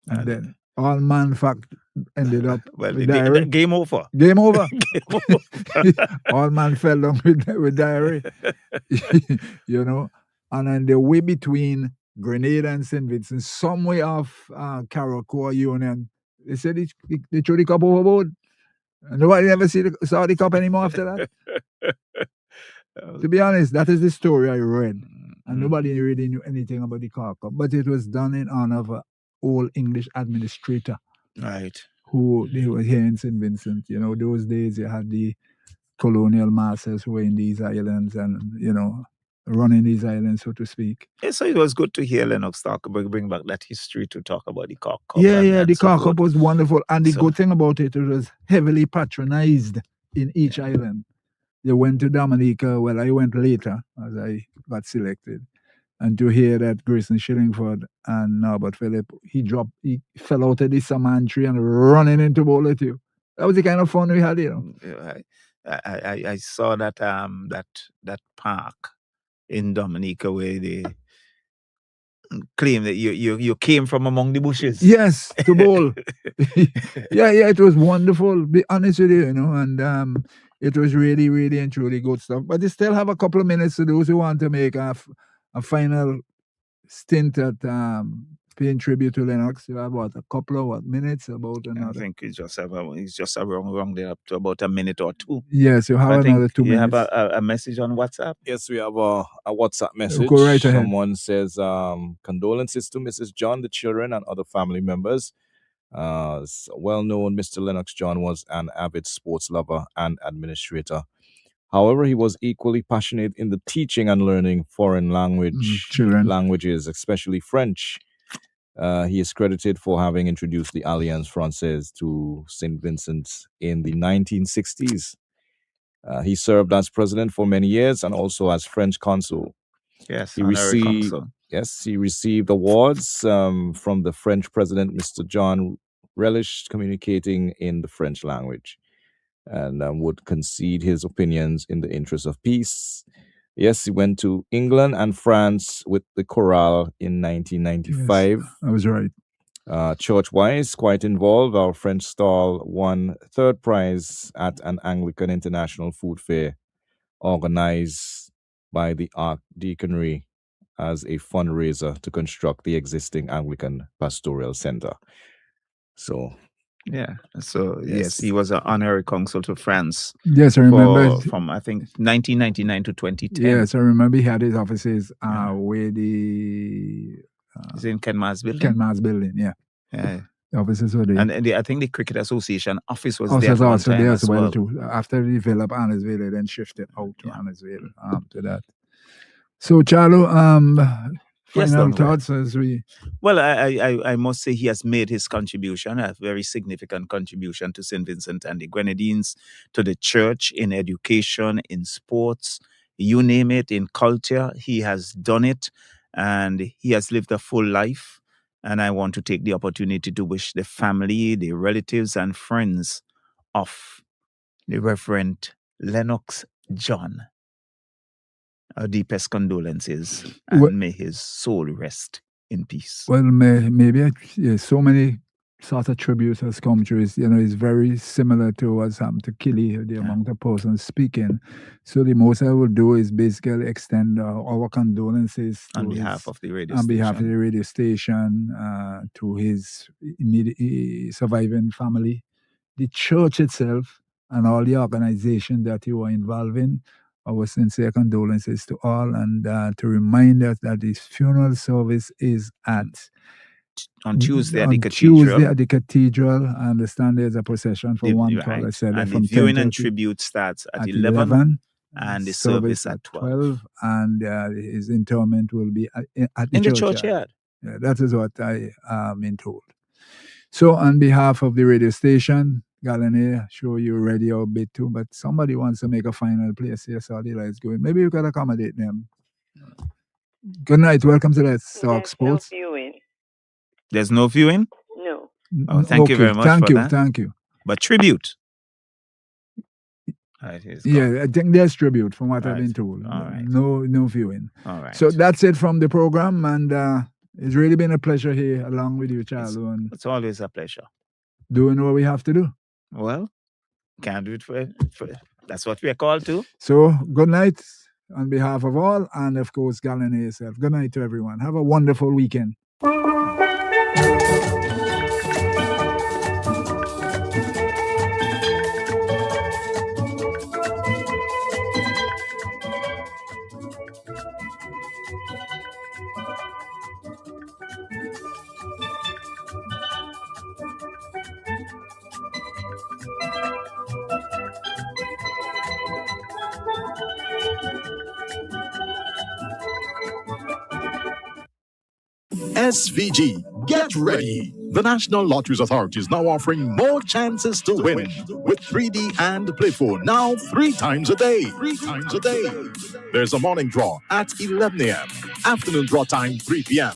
And then all man fact ended up with diarrhea. Game over. Game over. Game over. All man fell down with diarrhea. You know? And then the way between Grenada and St. Vincent, somewhere off Carriacou Union, they said they threw the cup overboard. And nobody ever saw the cup anymore after that. To be honest, that is the story I read. And nobody really knew anything about the car cup. But it was done in honor of an old English administrator. Right. Who they were here in St. Vincent. You know, those days you had the colonial masters who were in these islands and, you know, running these islands, so to speak. Yeah, so it was good to hear Lennox bring back that history to talk about the Cork Cup. Yeah, the Cork Cup was wonderful. And the good thing about it was heavily patronized in each island. They went to Dominica. Well, I went later as I got selected. And to hear that Grayson Shillingford and Norbert Phillip, he fell out of the salmon tree and running into bowl at you. That was the kind of fun we had, you know. I saw that that park in Dominica where they claim that you came from among the bushes. Yes, to bowl. yeah, it was wonderful. Be honest with you, you know, and it was really, really and truly good stuff. But they still have a couple of minutes to those who want to make a final stint at paying tribute to Lennox. You have a couple of minutes about another. I think it's just around there up to about a minute or two. Yes, you have another 2 minutes. You have a message on WhatsApp? Yes, we have a WhatsApp message. Go right ahead. Someone says, condolences to Mrs. John, the children, and other family members. Well-known Mr. Lennox John was an avid sports lover and administrator. However, he was equally passionate in the teaching and learning foreign languages, especially French. He is credited for having introduced the Alliance Française to St. Vincent in the 1960s. He served as president for many years and also as French consul. Yes, he received awards from the French president, Mr. John, relished communicating in the French language and would concede his opinions in the interest of peace. Yes, he went to England and France with the chorale in 1995. Yes, I was right. Church-wise, quite involved. Our French stall won third prize at an Anglican International Food Fair organized by the Archdeaconry as a fundraiser to construct the existing Anglican Pastoral Center. So, yeah. So yes, he was an honorary consul to France. Yes, I remember. From I think 1999 to 2010. Yes, I remember he had his offices where the is in Ken Mars building. Ken Mars building, yeah. The offices were there. And I think the Cricket Association office was also there at one also time there as well too. After they developed Annisville, they then shifted out to Annisville to that. So Charlo, final thoughts as we. Well, I must say he has made his contribution, a very significant contribution to St. Vincent and the Grenadines, to the church, in education, in sports, you name it, in culture. He has done it, and he has lived a full life. And I want to take the opportunity to wish the family, the relatives, and friends of the Reverend Lennox John our deepest condolences, and may his soul rest in peace. Well, maybe so many sort of tributes has come through. It's very similar to what's happened to Killy, the amount of persons speaking. So the most I will do is basically extend our condolences on behalf of the radio station, to his immediate surviving family, the church itself, and all the organizations that you were involved in. Our sincere condolences to all, and to remind us that this funeral service is on Tuesday at the cathedral. I understand there's a procession for one call. I said and from the viewing and tribute starts at 11 and the service at 12. And his interment will be at the churchyard. Yeah, that is what I am been told. So on behalf of the radio station, Gallina, sure you're ready a bit too, but somebody wants to make a final place here, so the lights going. Maybe you can accommodate them. Good night. Welcome to Let's Talk Sports. No viewing. There's no viewing? No. Oh, thank you very much for that. Thank you. But tribute? Yeah, I think there's tribute from what I've been told. All right. No viewing. All right. So that's it from the program, and it's really been a pleasure here along with you, Charlo. And it's always a pleasure. Doing what we have to do. Well, can't do it for that's what we are called to. So good night on behalf of all, and of course Gallina yourself. Good night to everyone. Have a wonderful weekend. SVG, get ready. The National Lotteries Authority is now offering more chances to win with 3D and Play 4 now 3 times a day. 3 times a day. There's a morning draw at 11 a.m., afternoon draw time 3 p.m.